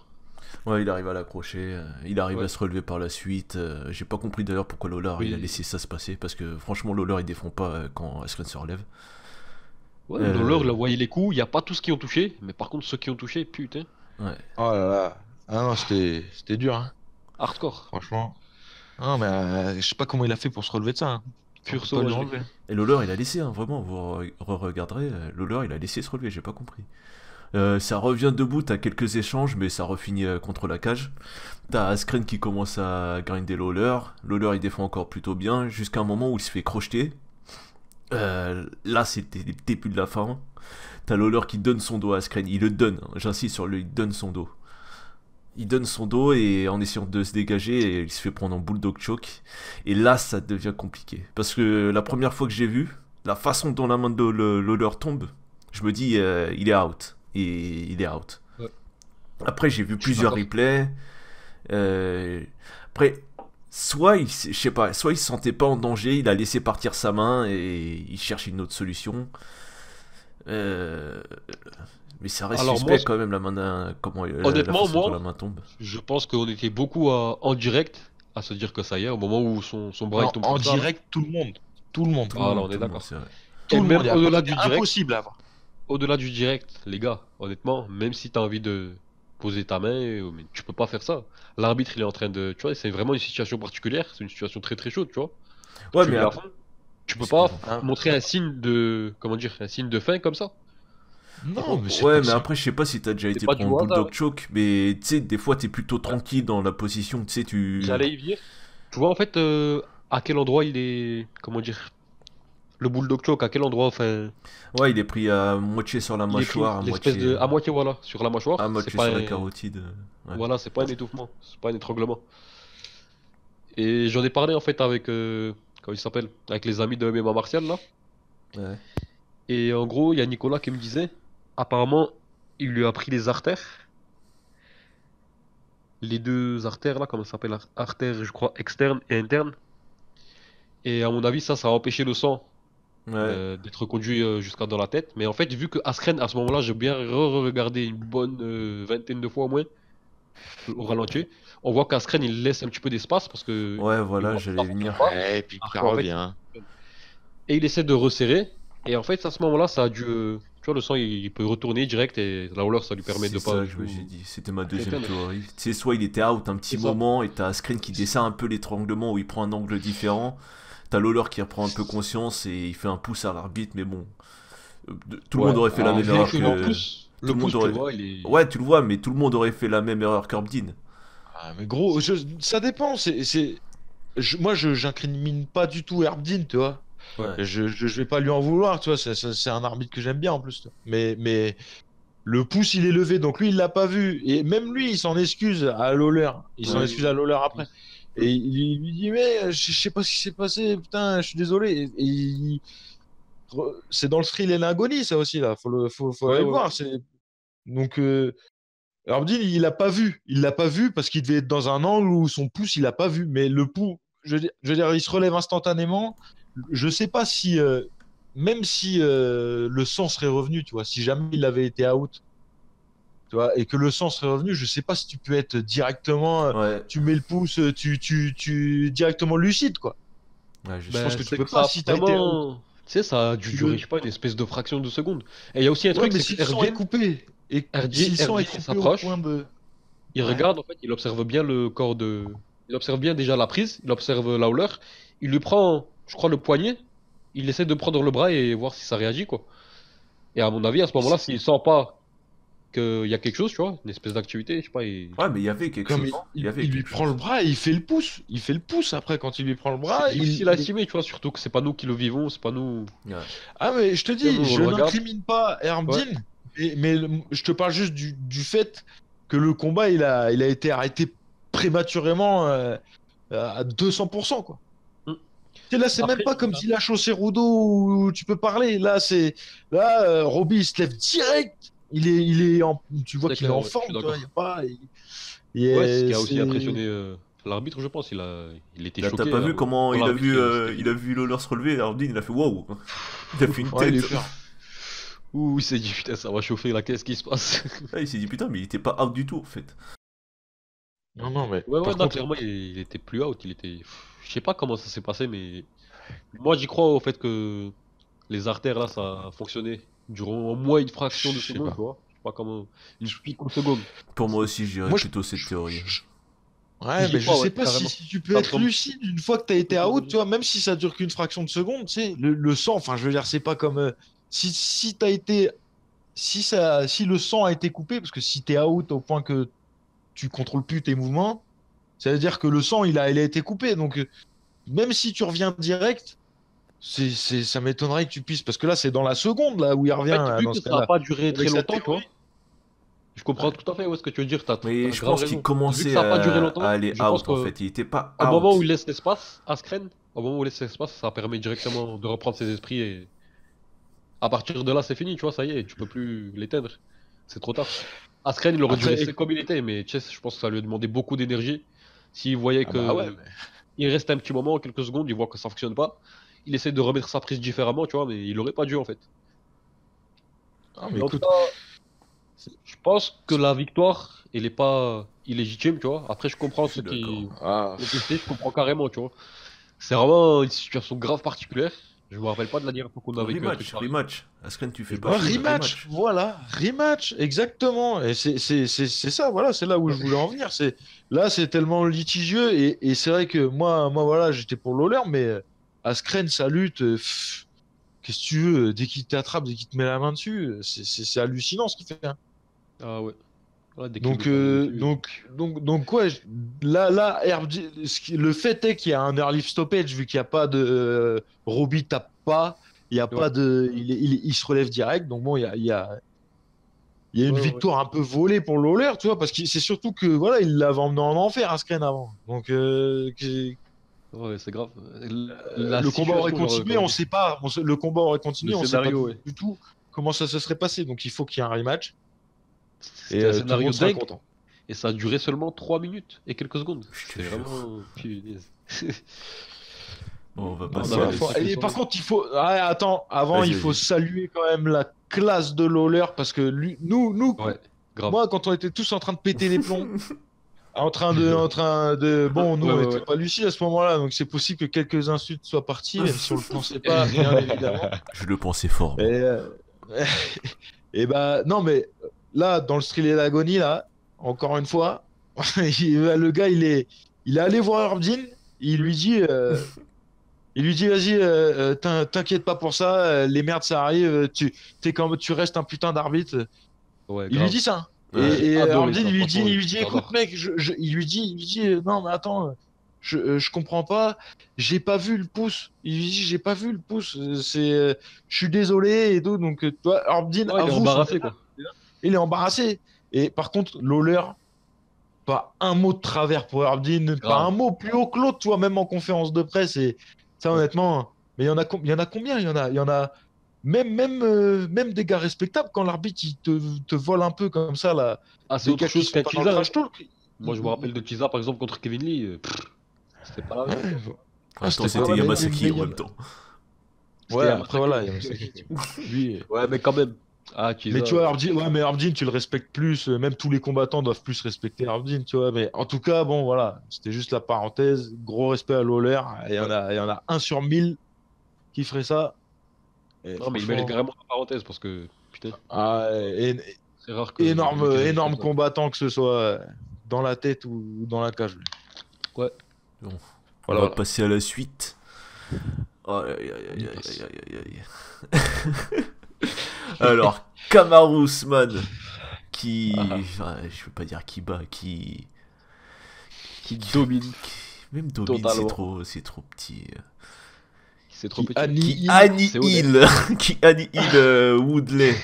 Ouais, il arrive à l'accrocher, il arrive Ouais. à se relever par la suite. J'ai pas compris d'ailleurs pourquoi Lawler Oui. il a laissé ça se passer, parce que franchement, Lawler il défend pas quand Askren se relève. Ouais, Lawler, il a voyé les coups, il n'y a pas tous qui ont touché, mais par contre, ceux qui ont touché, putain, Ouais. Oh là là. Ah non, c'était dur, hein, hardcore. franchement. Non, mais je sais pas comment il a fait pour se relever de ça. Hein. Pur On peut saut, pas lui ouais. enlever. Et Lawler il a laissé, hein, vraiment, vous regarderez, Lawler il a laissé se relever, j'ai pas compris. Ça revient debout, t'as quelques échanges, mais ça refinit contre la cage. T'as Askren qui commence à grinder Lawler. Lawler il défend encore plutôt bien, jusqu'à un moment où il se fait crocheter. Là c'était le début de la fin. T'as Lawler qui donne son dos à Askren, il le donne, hein, j'insiste sur le, il donne son dos. Il donne son dos et en essayant de se dégager, il se fait prendre en bulldog choke. Et là ça devient compliqué. Parce que la première fois que j'ai vu, la façon dont la main de Lawler tombe, je me dis, il est out. Et il est out. Ouais. Après, j'ai vu Je suis plusieurs d'accord. replays. Après, je sais pas, soit il se sentait pas en danger, il a laissé partir sa main et il cherche une autre solution. Euh, mais ça reste Alors moi, suspect quand même comment la honnêtement, façon dont moi, la main tombe. je pense qu'on était beaucoup en direct à se dire que ça y est, au moment où son bras il Non, tombe en comme ça, là. direct, tout le monde. Tout le monde. Voilà, on est Tout le monde, d'accord. c'est vrai. Tout Et le même monde. C'était impossible à avoir. au-delà du direct, les gars, honnêtement, même si t'as envie de poser ta main, mais tu peux pas faire ça. L'arbitre, il est en train de, tu vois, c'est vraiment une situation particulière, c'est une situation très très chaude, tu vois. Ouais, Tu mais l'as fait, tu peux pas excuse-moi. montrer un signe de, comment dire, un signe de fin comme ça. Non, mais c'est Ouais, pas mais ça. après, je sais pas si t'as déjà C'est été pas du prendre hasard, Bulldog hein. Choke, mais tu sais, des fois, t'es plutôt tranquille dans la position, tu sais, J'allais y venir. Tu vois en fait à quel endroit il est, comment dire, le bulldog choke, à quel endroit, enfin, Ouais, il est pris à moitié sur la il est pris mâchoire, l'espèce de, à moitié voilà, sur la à mâchoire. C'est moitié pas sur la un, carotide. Ouais. voilà, c'est pas un étouffement, c'est pas un étranglement. Et j'en ai parlé en fait avec, comment il s'appelle, avec les amis de MMA Martial là. Ouais. Et en gros, il y a Nicolas qui me disait, apparemment, il lui a pris les artères, les deux artères là, comment ça s'appelle, artères, je crois, externes et internes. Et à mon avis, ça a empêché le sang Ouais. d'être conduit jusqu'à dans la tête. Mais en fait, vu que Askren, à ce moment-là, j'ai bien re-regardé une bonne vingtaine de fois au moins, au ralenti, on voit qu'Askren, il laisse un petit peu d'espace parce que Ouais, il voilà, voit que ça j'allais fonctionne venir. pas. Ouais, et puis Alors ça qu'en fait, revient. et il essaie de resserrer. Et en fait, à ce moment-là, ça a dû. Tu vois, le sang, il peut retourner direct et la roller, ça lui permet C'est de pas ça du que j'ai tout dit. C'était ma créer deuxième plein de- théorie. Tu sais, soit il était out un petit C'est ça. moment et t'as Screen qui dessine un peu l'étranglement où il prend un angle différent. T'as Lawler qui reprend un peu conscience et il fait un pouce à l'arbitre, mais bon. Tout le Ouais. monde aurait fait la Alors, même vu erreur que que. Tout le le monde pouce, tu aurait. le vois, il est. Ouais, tu le vois, mais tout le monde aurait fait la même erreur qu'Herbdin. Ah, mais gros, ça dépend. Moi, j'incrimine pas du tout Herbdin, tu vois. Ouais. Je vais pas lui en vouloir, tu vois. C'est un arbitre que j'aime bien en plus, tu vois. Mais le pouce, il est levé, donc lui, il l'a pas vu. Et même lui, il s'en excuse à Lawler. Il s'en Ouais. excuse à Lawler après. Et il lui dit, mais je sais pas ce qui s'est passé, putain, je suis désolé. C'est dans le thrill et l'agonie, ça aussi, là. Faut Ouais, aller le ouais. voir. Donc, Abdin, il l'a pas vu. Il l'a pas vu parce qu'il devait être dans un angle où son pouce, il l'a pas vu. Mais le pouce, je veux dire, il se relève instantanément. Je sais pas si, même si le sang serait revenu, tu vois, si jamais il avait été out, tu vois, et que le sang serait revenu, je sais pas si tu peux être directement, Ouais. tu mets le pouce, directement lucide, quoi. Ouais, je Je sais. pense Ben, que tu c'est peux que ça pas a si t'as été out. vraiment. Tu sais, ça a dû Tu durer, le... je sais pas, une espèce de fraction de seconde. Et il y a aussi un Ouais, truc, mais c'est si que le sang est coupé, et si le sang est Erdin, il coupé au point s'approche, de... il Ouais. regarde, en fait, il observe bien le corps de. Il observe bien déjà la prise, il observe Lawler, il lui prend, je crois, le poignet, il essaie de prendre le bras et voir si ça réagit, quoi. Et à mon avis, à ce moment-là, s'il sent pas qu'il y a quelque chose, tu vois, une espèce d'activité, je sais pas, Ouais, mais il y avait quelque Comme chose. Il y avait il lui quelque prend le chose. bras et il fait le pouce. Il fait le pouce après quand il lui prend le c'est bras. difficile à estimer, tu vois, surtout que c'est pas nous qui le vivons, c'est pas nous. Ouais. Ah mais je te Tu vois, nous, dis, on je le regarde. n'incrimine pas Ouais. Hermdin, je te parle juste du fait que le combat il a été arrêté prématurément à 200% quoi. Mm. Tu sais, là c'est même Après, pas comme s'il a chaussé Rudo où tu peux parler. Robbie il se lève direct. Tu vois c'est qu'il est clair, en ouais, je suis forme, tu vois. Il y d'accord. a pas, Ouais, c'est ce qui a aussi c'est impressionné l'arbitre, je pense. Il était T'as choqué pas vu comment quand l'arbitre s'était il levé. a vu Lawler se relever et Herbdin, il a fait wow. Il a fait une ouais, il est tête. fort. Ouh, il s'est dit, putain, ça va chauffer là, qu'est-ce qui se passe? Ah, il s'est dit putain, mais il était pas out du tout en fait. Non, non, mais Ouais, ouais, par non, contre, clairement, il était plus out, il était. Je sais pas comment ça s'est passé, mais moi j'y crois au fait que les artères là, ça a fonctionné durant au moins une fraction de je sais seconde, tu pas. vois. Je sais pas comment. Une picoseconde. Pour moi aussi, je dirais Moi, plutôt cette théorie. ouais, J'y mais je crois, ouais, sais pas carrément. si tu peux Ça me être semble lucide une fois que tu as été plutôt out, tu logique. vois, même si ça dure qu'une fraction de seconde, tu sais, le sang, enfin, je veux dire, c'est pas comme si t'as été, si le sang a été coupé, parce que si t'es out au point que tu contrôles plus tes mouvements, ça veut dire que le sang, il a été coupé. Donc, même si tu reviens direct, ça m'étonnerait que tu puisses, parce que là, c'est dans la seconde, là, où il En revient, fait, là, vu dans que ce ça a cas-là. pas duré très Avec sa longtemps, tu vois. théorie. Je comprends Ouais. tout à fait ouais, ce que tu veux dire, Mais t'as je grave pense qu'il raison. Vu que commençait ça a pas duré à longtemps, aller je pense out en que fait. Il était pas au moment où il out. laisse l'espace à Skren, au moment où il laisse l'espace, ça permet directement de reprendre ses esprits et À partir de là, c'est fini, tu vois, ça y est, tu peux plus l'éteindre. C'est trop tard. Askren, il aurait dû Après- rester comme il était, mais Chess, je pense que ça lui a demandé beaucoup d'énergie. S'il voyait Ah que bah ouais, il reste un petit moment, quelques secondes, il voit que ça fonctionne pas, il essaie de remettre sa prise différemment, tu vois, mais il aurait pas dû en fait. Ah, mais Mais en tout écoute, cas, je pense que la victoire, elle est pas illégitime, tu vois. Après, je comprends Je suis ceux qui d'accord. ah, contestent, je comprends carrément, tu vois. C'est vraiment une situation grave particulière. Je me rappelle pas de la dernière fois qu'on a vécu un truc Rematch, pareil. rematch. Askren, tu fais Je pas me un chier, rematch, voilà, rematch, exactement. Et c'est ça, voilà, c'est là où je voulais en venir. Là, c'est tellement litigieux et c'est vrai que moi, voilà, j'étais pour Lawler, mais Askren, sa lutte, qu'est-ce que tu veux, dès qu'il t'attrape, dès qu'il te met la main dessus, c'est hallucinant ce qu'il fait, hein. Ah ouais. Voilà, dès qu'il met Donc, sa main dessus. ouais, là, le fait est qu'il y a un early stoppage, vu qu'il n'y a pas de. Robbie tape pas, il y a Ouais, pas de. Il se relève direct, donc bon, il y a une ouais, ouais. victoire un peu volée pour Lawler, tu vois, parce que c'est surtout que, voilà, il l'avait emmené en enfer, Askren, avant. Donc, Ouais, c'est grave. La le combat aurait situation, genre, continué, comment on dire, sait pas. Le combat aurait le continué, on sait pas scénario, du, ouais. du tout comment ça se serait passé. Donc, il faut qu'il y ait un rematch, et C'était un tout le scénario monde sera dingue content. et ça a duré seulement 3 minutes et quelques secondes. Je te C'est jure. vraiment. Punaise. Bon, on va On passer aurait à Ouais, la pu suite. passer et par sans. contre, il faut. Ah, attends, avant, Vas-y, il faut vas-y. saluer quand même la classe de Lawler parce que nous, Ouais, grave. moi, quand on était tous en train de péter les plombs, bon, nous, Ouais, on ouais, n'était ouais. pas lucides à ce moment-là, donc c'est possible que quelques insultes soient parties, même si on le pensait pas, bien évidemment. Je le pensais fort, Et, moi. et bah, non, mais là, dans le Thrill et l'agonie, là, encore une fois, le gars, il est allé voir Herb Dean, il lui dit. Vas-y, t'inquiète pas pour ça, les merdes, ça arrive, tu restes un putain d'arbitre. Ouais, Il lui grave. dit ça. Ouais. J'ai Et adoré Harbin, ça, franchement, il lui dit, écoute, j'adore. mec, non, mais attends, je comprends pas, j'ai pas vu le pouce. Il lui dit, j'ai pas vu le pouce, je suis désolé et tout. Donc, toi, Harbin Ouais, il est avoue son embarrassé, erreur. quoi. Il est embarrassé. Et par contre, Lawler, pas un mot de travers pour Harbin, pas un Grave. mot plus haut que l'autre, toi, même en conférence de presse. Et ça, Ouais. honnêtement, mais il y en a combien? Il y en a même des gars respectables, quand l'arbitre il te vole un peu comme ça, là, Ah, c'est des autre gars qui chose sont qu'un pas dans le Tisa, hein. trash talk. Moi, je me rappelle de Tisa, par exemple, contre Kevin Lee. C'était pas la même Ouais, chose. En même temps, c'était pas c'était la même. Yamasaki en même temps. Ouais, C'était après Yamasaki, voilà, ouais. Yamasaki, lui. Ouais, mais quand même. Ah, Mais Tisa. tu vois, ouais, mais Harbin, tu le respectes plus. Même tous les combattants doivent plus respecter Harbin, tu vois. Mais en tout cas, bon, voilà, c'était juste la parenthèse. Gros respect à Lawler. Ouais. Il y en a un sur 1000 qui ferait ça. Et Non, mais il mérite franchement, carrément la parenthèse parce que, putain, ah, c'est rare que énorme, le mec il réagisse comme énorme ça. combattant, que ce soit dans la tête ou dans la cage. Ouais, Bon, on Voilà, va voilà. passer à la suite. Aïe, aïe, On aïe, y aïe, aïe, passe. aïe, aïe, aïe. Alors, Kamaru Usman, Ah, qui... ouais, je veux pas dire qui bat, qui domine même domine, totalement. c'est trop petit. C'est trop qui petit. Qui annihile. C'est honnête. annihile, qui annihile Woodley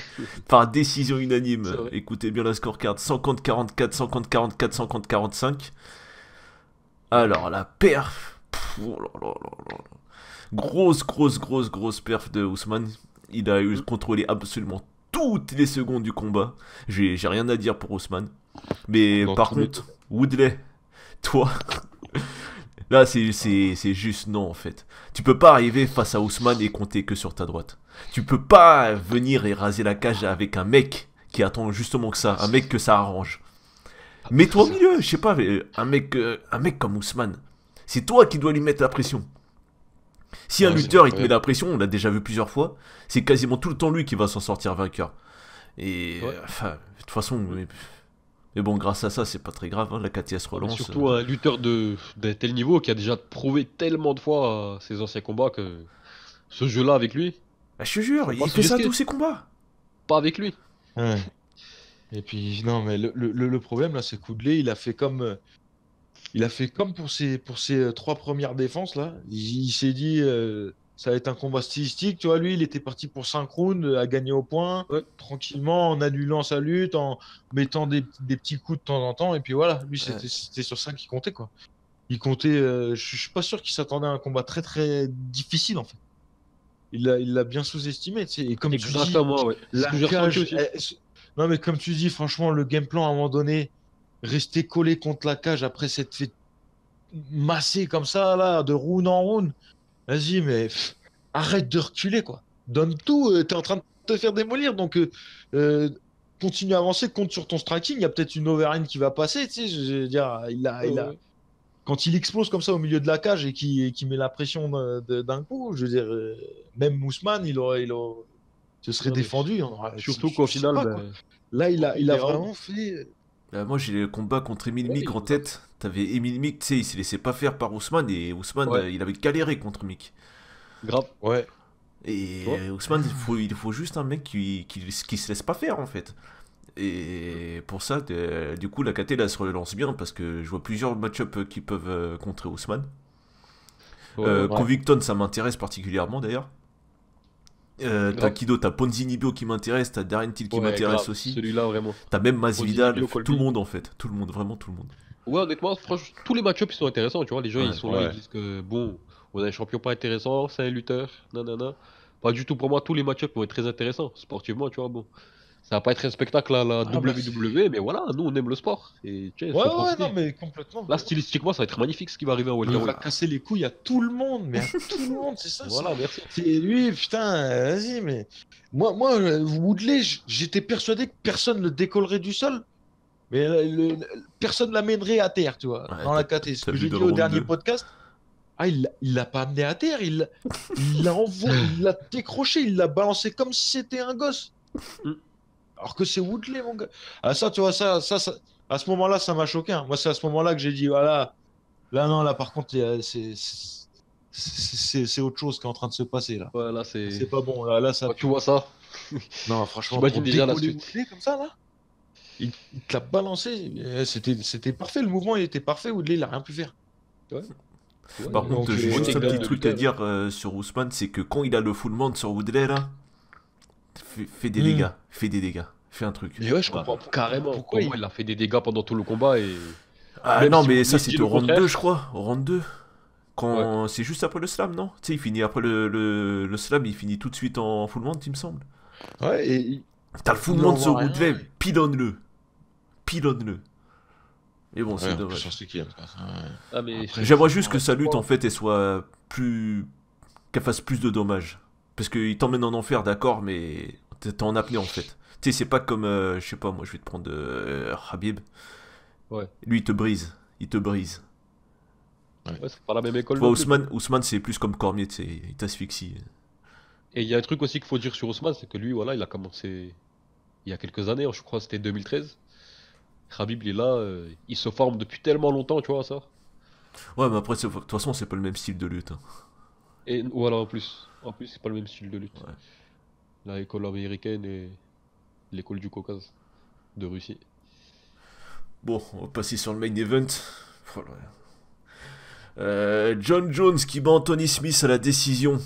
par décision C'est unanime. vrai. Écoutez bien la scorecard, 50-44, 50-44, 50-45. Ouais. Alors, la perf. Oh là là là là. Grosse, grosse, grosse, grosse perf de Ousmane. Il a eu Mm. contrôlé absolument toutes les secondes du combat. J'ai rien à dire pour Ousmane. Mais Dans par tous les contre, Woodley, toi, là c'est juste non en fait. Tu peux pas arriver face à Ousmane et compter que sur ta droite. Tu peux pas venir et raser la cage avec un mec qui attend justement que ça, un mec que ça arrange. C'est Mets-toi au ça. milieu, je sais pas, un mec comme Ousmane. C'est toi qui dois lui mettre la pression. Si un Ouais, c'est lutteur il te met incroyable. la pression, on l'a déjà vu plusieurs fois, c'est quasiment tout le temps lui qui va s'en sortir vainqueur. Et Ouais. enfin, de toute façon, mais bon, grâce à ça, c'est pas très grave, hein, la KTS Non, mais relance. surtout un lutteur d'un tel niveau qui a déjà prouvé tellement de fois ses anciens combats que ce jeu-là avec lui, Bah, je te jure, faut pas il se fait ça à risquer. tous ses combats. Pas avec lui. Ouais. Et puis, non, mais le problème, là, c'est Koudlé, il a fait comme pour ses 3 premières défenses, là. Il s'est dit, ça va être un combat stylistique. Tu vois, lui, il était parti pour 5 rounds, à gagner au point, Ouais. tranquillement, en annulant sa lutte, en mettant des petits coups de temps en temps. Et puis voilà, lui, Ouais. c'était sur ça qu'il comptait, quoi. Il comptait, je suis pas sûr qu'il s'attendait à un combat très, très difficile, en fait. il l'a bien sous-estimé, tu sais. Et comme tu dis, Exactement, ouais. C'est ce la que j'ai ressenti cage. aussi. Non, mais comme tu dis, franchement, le game plan, à un moment donné, rester collé contre la cage après s'être fait masser comme ça, là, de round en round. Vas-y, mais arrête de reculer, quoi. Donne tout, t'es en train de te faire démolir, donc euh, continue à avancer, compte sur ton striking. Il y a peut-être une overhand qui va passer, tu sais. Je veux dire, Ouais. quand il explose comme ça au milieu de la cage et qui met la pression d'un coup, je veux dire, même Ousmane, se serait Non, mais défendu. surtout Je qu'au sais final, pas, quoi. ben, Là, au fil il a des rounds, vraiment fait. Moi, j'ai le combat contre Emile ouais, Mick en il a- tête. T'avais Emile Mick, tu sais, il s'est laissé pas faire par Ousmane et Ousmane, ouais, il avait galéré contre Mick. grave, Ouais. Et tu vois. Ousmane, il faut juste un mec qui se laisse pas faire en fait. Et pour ça, du coup, la KT là se relance bien parce que je vois plusieurs match-up qui peuvent contrer Ousmane. Ouais, ouais, Ouais. Covington, ça m'intéresse particulièrement d'ailleurs. T'as grave. Kido, t'as Ponzinibbio qui m'intéresse, t'as Darren Till qui Ouais, m'intéresse grave. aussi. Celui-là, vraiment. T'as même Masvidal, Ponzinibbio, tout le Colby. monde en fait. Tout le monde, vraiment tout le monde. Ouais, honnêtement, franchement, tous les match-ups ils sont intéressants, tu vois. Les gens ils Ouais. sont là, ils Ouais. disent que bon, on a un champion pas intéressant, c'est un lutteur, nanana. Pas du tout pour moi, tous les match-ups vont être très intéressants, sportivement, tu vois. Bon, ça va pas être un spectacle à la Ah, bah, WWE, mais voilà, nous on aime le sport. Et tu sais, ouais, faut ouais, non, profiter. mais complètement. Là, stylistiquement, ça va être magnifique ce qui va arriver en Il va welterweight. casser les couilles à tout le monde, mais à tout le monde, c'est ça. Voilà, merci. C'est lui, putain, vas-y, mais. Moi, Woodley, j'étais persuadé que personne le décollerait du sol, mais personne l'amènerait à terre, tu vois, Ouais, dans la KT. Ce t'as que vu j'ai dans dit le au round dernier 2. podcast, ah, il l'a pas amené à terre, il l'a décroché, il l'a balancé comme si c'était un gosse. Mm. Alors que c'est Woodley, mon gars. Ah, ça, tu vois, à ce moment-là, ça m'a choqué, hein. Moi, c'est à ce moment-là que j'ai dit, voilà, là, non, là, par contre, c'est autre chose qui est en train de se passer, là. Voilà, c'est. C'est pas bon, là, ça Quand tu pue. vois ça, Non, franchement, t'imagines pour déjà la décoller suite. Woodley comme ça, là, il te l'a balancé. C'était parfait, le mouvement, il était parfait. Woodley, il a rien pu faire. Ouais. Ouais, Par Donc, contre, j'ai gros juste un takedown petit de truc à lutteur. dire sur Ousmane, c'est que quand il a le full mount sur Woodley là, fais des Hmm. dégâts, fais des dégâts, fais un truc. Mais ouais, je Bah, comprends pas. carrément. Pourquoi Pour moi, il a fait des dégâts pendant tout le combat et Ah même non, si mais vous ça me dites c'était le au round contraire. 2, je crois, au round 2. Ouais. Quand c'est juste après le slam, non? Tu sais, il finit après le slam, il finit tout de suite en full mount, il me semble. Ouais, et T'as le full il mount envoie sur rien. Woodley, pilonne-le. Pilonne-le. Mais bon, Ouais, c'est en plus, dommage. on sait qu'il aime ça. Ouais. Ah, mais Après, J'aimerais franchement, juste que sa lutte en fait elle soit plus. Qu'elle fasse plus de dommages. Parce qu'il t'emmène en enfer, d'accord, mais t'es en apnée en fait. Tu sais, c'est pas comme. Je sais pas, moi je vais te prendre Habib. ouais, Lui il te brise. Il te brise. ouais, c'est pas la même Tu école vois, non plus. Ousmane c'est plus comme Cormier, tu sais, il t'asphyxie. Et il y a un truc aussi qu'il faut dire sur Ousmane, c'est que lui, voilà, il a commencé il y a quelques années, je crois que c'était 2013. Khabib, il est là, il se forme depuis tellement longtemps, tu vois ça. Ouais, mais après, de toute façon, c'est pas le même style de lutte. Hein. Et voilà, en plus, c'est pas le même style de lutte. Ouais. La école américaine et l'école du Caucase de Russie. Bon, on va passer sur le main event. Oh là là. John Jones qui bat Anthony Smith à la décision.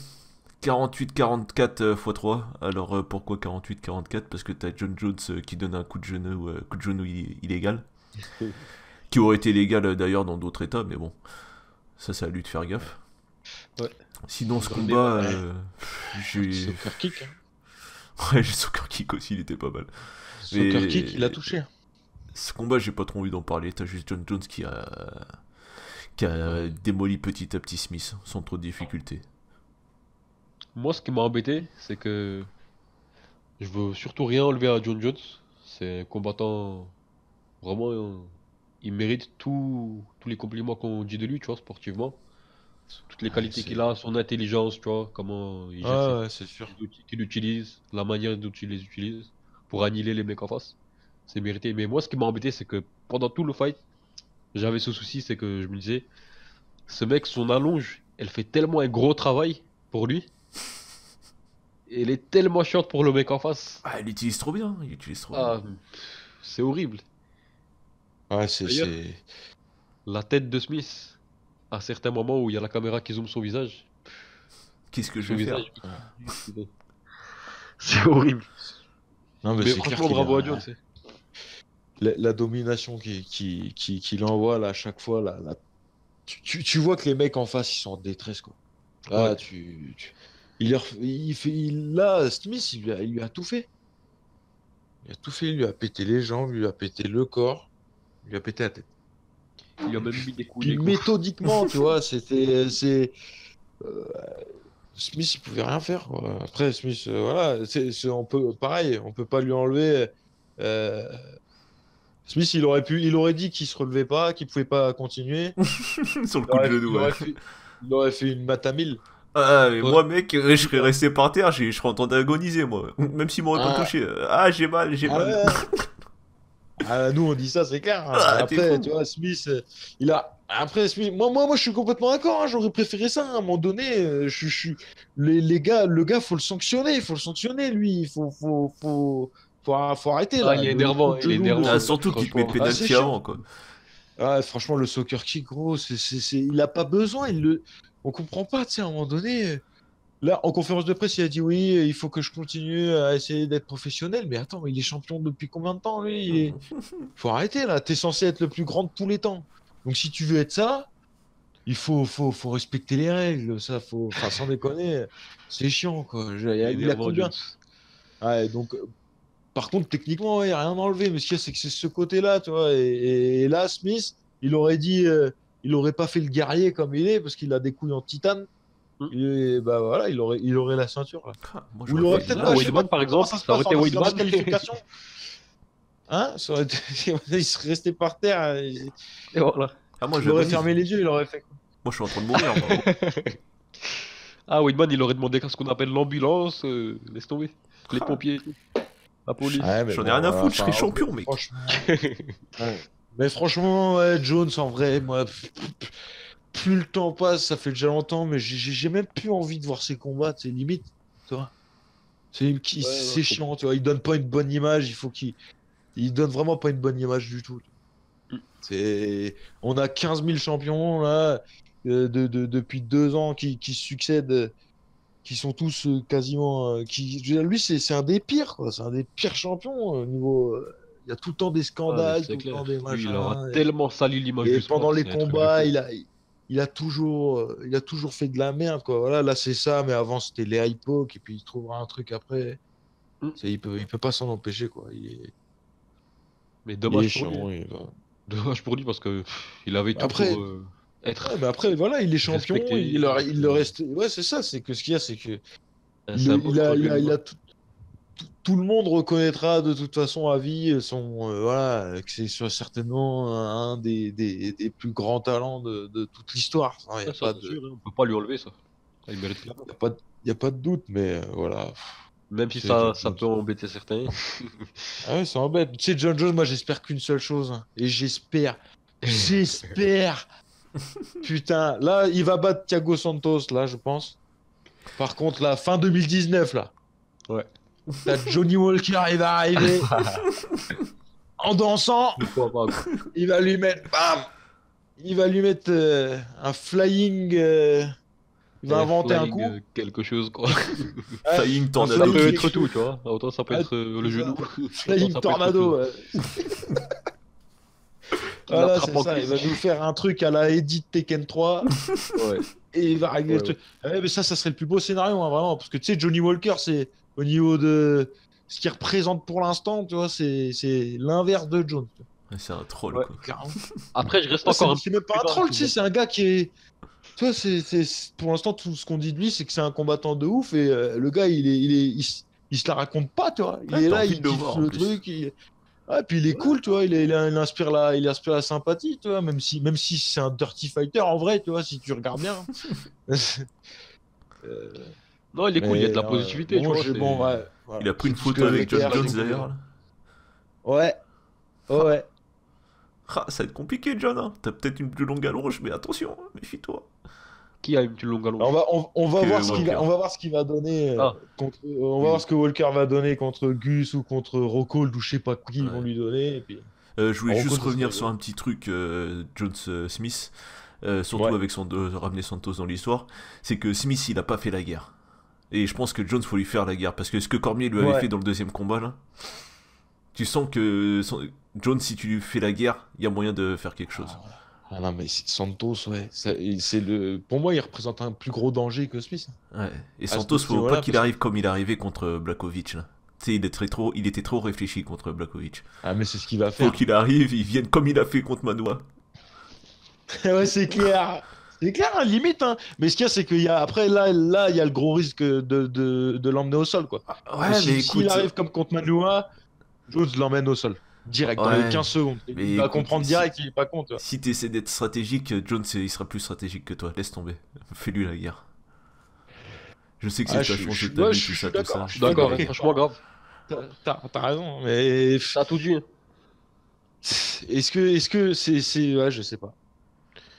48-44 x 3. Alors pourquoi 48-44? Parce que t'as John Jones qui donne un coup de genou illégal. Qui aurait été légal d'ailleurs dans d'autres états, mais bon. Ça, c'est à lui de faire gaffe. Ouais. Sinon, ce Dans combat, j'ai. Soccer kick. Hein. Ouais, le soccer kick aussi, il était pas mal. Soccer Mais- kick, il a touché. Ce combat, j'ai pas trop envie d'en parler. T'as juste John Jones qui a démoli petit à petit Smith sans trop de difficultés. Moi, ce qui m'a embêté, c'est que je veux surtout rien enlever à John Jones. C'est un combattant vraiment, il mérite tous les compliments qu'on dit de lui, tu vois, sportivement. Toutes les qualités c'est- qu'il a, son intelligence, tu vois, comment il gère Ah ouais, c'est sûr. ses outils qu'il utilise, la manière dont il les utilise pour annihiler les mecs en face. C'est mérité. Mais moi, ce qui m'a embêté, c'est que pendant tout le fight, j'avais ce souci, c'est que je me disais, ce mec, son allonge, elle fait tellement un gros travail pour lui. Et elle est tellement chiante pour le mec en face. Ah, il utilise trop bien. Il utilise trop bien. Ah, c'est horrible. Ouais, D'ailleurs, la tête de Smith, à certains moments où il y a la caméra qui zoome son visage, Qu'est-ce que je son vais faire? visage, c'est horrible. Non, mais Mais c'est clair franchement, qu'il bravo a- à Jones. hein. la domination qu'il envoie là à chaque fois, tu vois que les mecs en face ils sont en détresse quoi. Là, Ouais. tu- Là, Smith, il lui a tout fait. Il a tout fait, il lui a pété les jambes, il lui a pété le corps, il lui a pété la tête. Il a même mis des coups, Puis des coups. méthodiquement, tu vois, euh, Smith, il pouvait rien faire, quoi. Après, Smith, voilà, pareil, on peut pas lui enlever. euh, Smith, il aurait dit qu'il se relevait pas, qu'il pouvait pas continuer. Sur le Il coup de aurait, genou, ouais. il aurait fait une matamille. Ah, mais Ouais. moi, mec, je serais resté par terre, je serais en train d'agoniser, moi. Même s'il m'aurait pas Ah, touché. Ah, j'ai mal, j'ai ah mal. ouais. Ah, nous, on dit ça, c'est clair, hein. Ah, t'es Après, fou. tu vois, Smith, il a. Après, Smith, moi, je suis complètement d'accord, hein. J'aurais préféré ça, à un moment donné. Les gars, le gars, faut le sanctionner. Faut le sanctionner, lui. Faut arrêter, Ah, là. il est Le coup énervant, de il est genou, énervant. Ah, surtout qu'il te met Franchement. Ah, c'est penalty chiant. avant, quoi. Ah, franchement, le soccer kick, gros, il a pas besoin. On comprend pas, tu sais, à un moment donné. Là, en conférence de presse, il a dit oui, il faut que je continue à essayer d'être professionnel. Mais attends, il est champion depuis combien de temps, lui? Faut arrêter, là. T'es censé être le plus grand de tous les temps. Donc, si tu veux être ça, faut respecter les règles. Ça, enfin, sans déconner, c'est chiant, quoi. Il est Il a énervant, combien? Jones. Ouais, donc, par contre, techniquement, il n'y a rien enlevé. Mais ce qu'il y a, c'est que c'est ce côté-là, tu vois. Et là, Smith, il aurait dit, il aurait pas fait le guerrier comme il est, parce qu'il a des couilles en titane. Mm. Et bah voilà, il aurait la ceinture, là. Ah, moi, Ou il j'aurais aurait pas peut-être dit pas, là. je sais pas Weidman, par comment exemple, ça se ça aurait passe été en Weidman. disqualification. Hein? Ça aurait été... Il serait resté par terre, Et voilà. Ah, moi, il aurait j'agonise. fermé les yeux, il aurait fait quoi? Moi, je suis en train de mourir, moi. Ah, Weidman, il aurait demandé ce qu'on appelle l'ambulance. Laisse tomber. Les pompiers, et tout. La police. Ouais, mais J'en ai bon, rien à voilà, foutre, je serais enfin, champion, mec. Franchement, ouais. Mais franchement, ouais, Jones, en vrai, moi, plus le temps passe, ça fait déjà longtemps, mais j'ai même plus envie de voir ses combats, c'est limite, tu vois. Ouais, non, C'est je chiant, comprends. tu vois. Il donne pas une bonne image, il donne vraiment pas une bonne image du tout. Mm. On a 15 000 champions, là, depuis 2 ans qui succèdent, qui sont tous quasiment. Je veux dire, lui, c'est un des pires, quoi. C'est un des pires champions au niveau. Il y a tout le temps des Ah, mais scandales, c'est tout le clair. temps des Lui, il aura machins. tellement sali l'image Et du pendant sport, les c'est un truc de combats, fou. il a toujours fait de la merde, quoi. Voilà, là, c'est ça, mais avant, c'était les high poke, et puis il trouvera un truc après. Mm. Il peut pas s'en empêcher, quoi. Mais Il est dommage pour lui. chiant. Il va- Dommage pour lui parce que il avait tout Après, pour être ouais, mais après, voilà, il est champion, respecté. il le reste. Ouais, c'est ça, c'est que ce qu'il y a, c'est que Un il, symbole, quoi, lui, il là-bas. a tout le monde reconnaîtra de toute façon à vie voilà, que c'est certainement un des plus grands talents de toute l'histoire. Il n'y Ah, a ça, pas c'est de, sûr, hein. On peut pas lui enlever ça. Ah, il mérite clairement. y a pas de, y a pas de doute, mais voilà. Même si C'est ça, John ça Jones. peut embêter certains. Ah ouais, ça embête. Tu sais, John Jones, moi j'espère qu'une seule chose, hein. Et j'espère, putain, là il va battre Thiago Santos, là, je pense. Par contre, la fin 2019, là. Ouais. Là, Johnny Walker, il va arriver en dansant. Pourquoi pas, quoi. Il va lui mettre, bam! Il va lui mettre un flying. Il va inventer un Flying, coup. quelque chose, quoi. Ouais, Flying un tornado. Ça peut flying être quelque tout, chose. tu vois. Autant ça peut Ah, être le c'est ça. genou. Autant Flying ça peut être tornado. autre chose. Ouais. Voilà, l'attrape c'est en ça. Il cuisse. va nous faire un truc à la Edith Tekken 3 Ouais. et il va régler Ouais, le truc. Ouais, mais ça serait le plus beau scénario, hein, vraiment. Parce que tu sais, Johnny Walker, c'est au niveau de ce qu'il représente pour l'instant, tu vois, c'est l'inverse de Jones. Ouais, c'est un troll, Ouais. quoi. Clairement. Après, je reste Ah, encore un c'est même pas un prudent, troll, tu tu sais, vois. c'est un gars qui est. Tu vois, pour l'instant, tout ce qu'on dit de lui, c'est que c'est un combattant de ouf et le gars, il se la raconte pas, tu vois. Il Ouais, est t'as là, envie il de le kiffe voir, en le plus. truc. Ah, puis il est cool, tu vois. Il inspire la sympathie, tu vois. Même si c'est un dirty fighter en vrai, tu vois, si tu regardes bien. Euh, Non, il est cool, il y a de la mais, positivité, tu vois. bon, ouais, voilà. Il a pris une C'est tout ce photo que avec je veux John dire, Jones c'est que- d'ailleurs. Là. Ouais, ouais. Ah, ça va être compliqué, John. Hein. T'as peut-être une plus longue allonge, mais attention, hein, méfie-toi. Qui a une plus longue allonge? On va Que voir Walker. on va voir ce qu'il va donner Ah. on va voir ce que Walker va donner contre Gus ou contre Rockhold ou je sais pas qui ils vont Ouais. lui donner. Et puis... Je voulais On juste continue, revenir ouais. sur un petit truc, Jones Smith, surtout Ouais. avec ramener Santos dans l'histoire, c'est que Smith il a pas fait la guerre. Et je pense que Jones faut lui faire la guerre, parce que ce que Cormier lui avait Ouais. fait dans le deuxième combat là, tu sens que Jones si tu lui fais la guerre, il y a moyen de faire quelque chose. Ah non, mais Santos, ouais. Pour moi, il représente un plus gros danger que Smith. Ouais. Et À ce Santos, faut niveau-là, pas qu'il parce- arrive comme il est arrivé contre Blakovic, là. Tu sais, il était trop réfléchi contre Blakovic. Ah, mais c'est ce qu'il va Faut faire. qu'il arrive, il vienne comme il a fait contre Manoa. Ouais, c'est clair. C'est clair, hein, limite. Hein. Mais ce qu'il y a, c'est qu'il y a après là, il y a le gros risque de l'emmener au sol, quoi. Ouais, Mais mais s'il écoute. arrive comme contre Manoa, Jones l'emmène au sol. Direct, dans les Ouais, 15 secondes. mais Il va écoute, comprendre si- direct qu'il est pas con, tu vois. Si t'essaies d'être stratégique, Jones il sera plus stratégique que toi. Laisse tomber. Fais-lui la guerre. Je sais que c'est Ah, ta je- chance je- de ta ouais, vie, je tout suis ça, tout d'accord, ça. je suis D'accord, d'accord. franchement grave. T'as raison, mais T'as tout dit. est-ce que c'est ouais, je sais pas.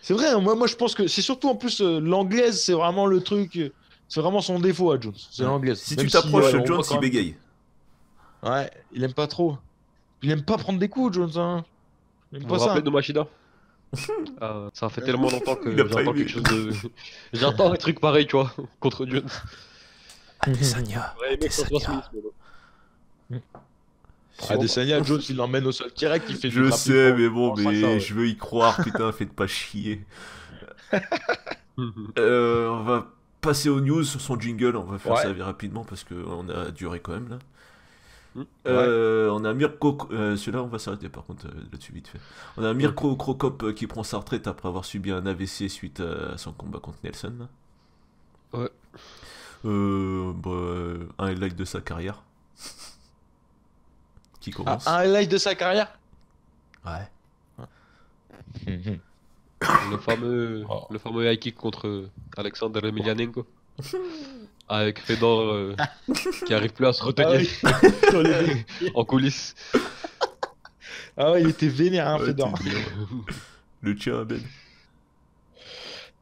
C'est vrai, hein, moi je pense que c'est surtout en plus l'anglaise, c'est vraiment le truc, c'est vraiment son défaut à Jones, c'est Ouais. l'anglaise. Si Même tu t'approches, ouais, on Jones voit quand il même- bégaye. Ouais, il aime pas trop. Il aime pas prendre des coups, Jones. Hein. Il aime Vous pas vous ça. rappelez de Machida? Ça fait tellement longtemps Il a que pas j'entends aimé. quelque chose de. J'entends un truc pareil, tu vois, contre Jones. Adesanya. J'aurais aimé que ça soit Smith, mais bon. Adesanya, Jones, il l'emmène au sol direct, il fait du Je grappling sais, en- mais bon, en 500, mais ouais. je veux y croire, putain, faites pas chier. On va passer aux news sur son jingle, on va faire Ouais. ça rapidement parce qu'on a duré quand même là. Ouais. On a Mirko, celui-là on va s'arrêter par contre là-dessus vite fait. On a Mirko Crocop qui prend sa retraite après avoir subi un AVC suite à son combat contre Nelson. Là. Ouais. Un highlight de sa carrière. Qui Ah, commence. un highlight de sa carrière. Ouais. Oh. Le fameux high kick contre Alexander Emelianenko. Avec Fedor qui arrive plus à se retenir Sur les- en coulisses. Ah ouais, il était vénère, hein, Ouais, Fedor. t'es bien. Le tien, Ben.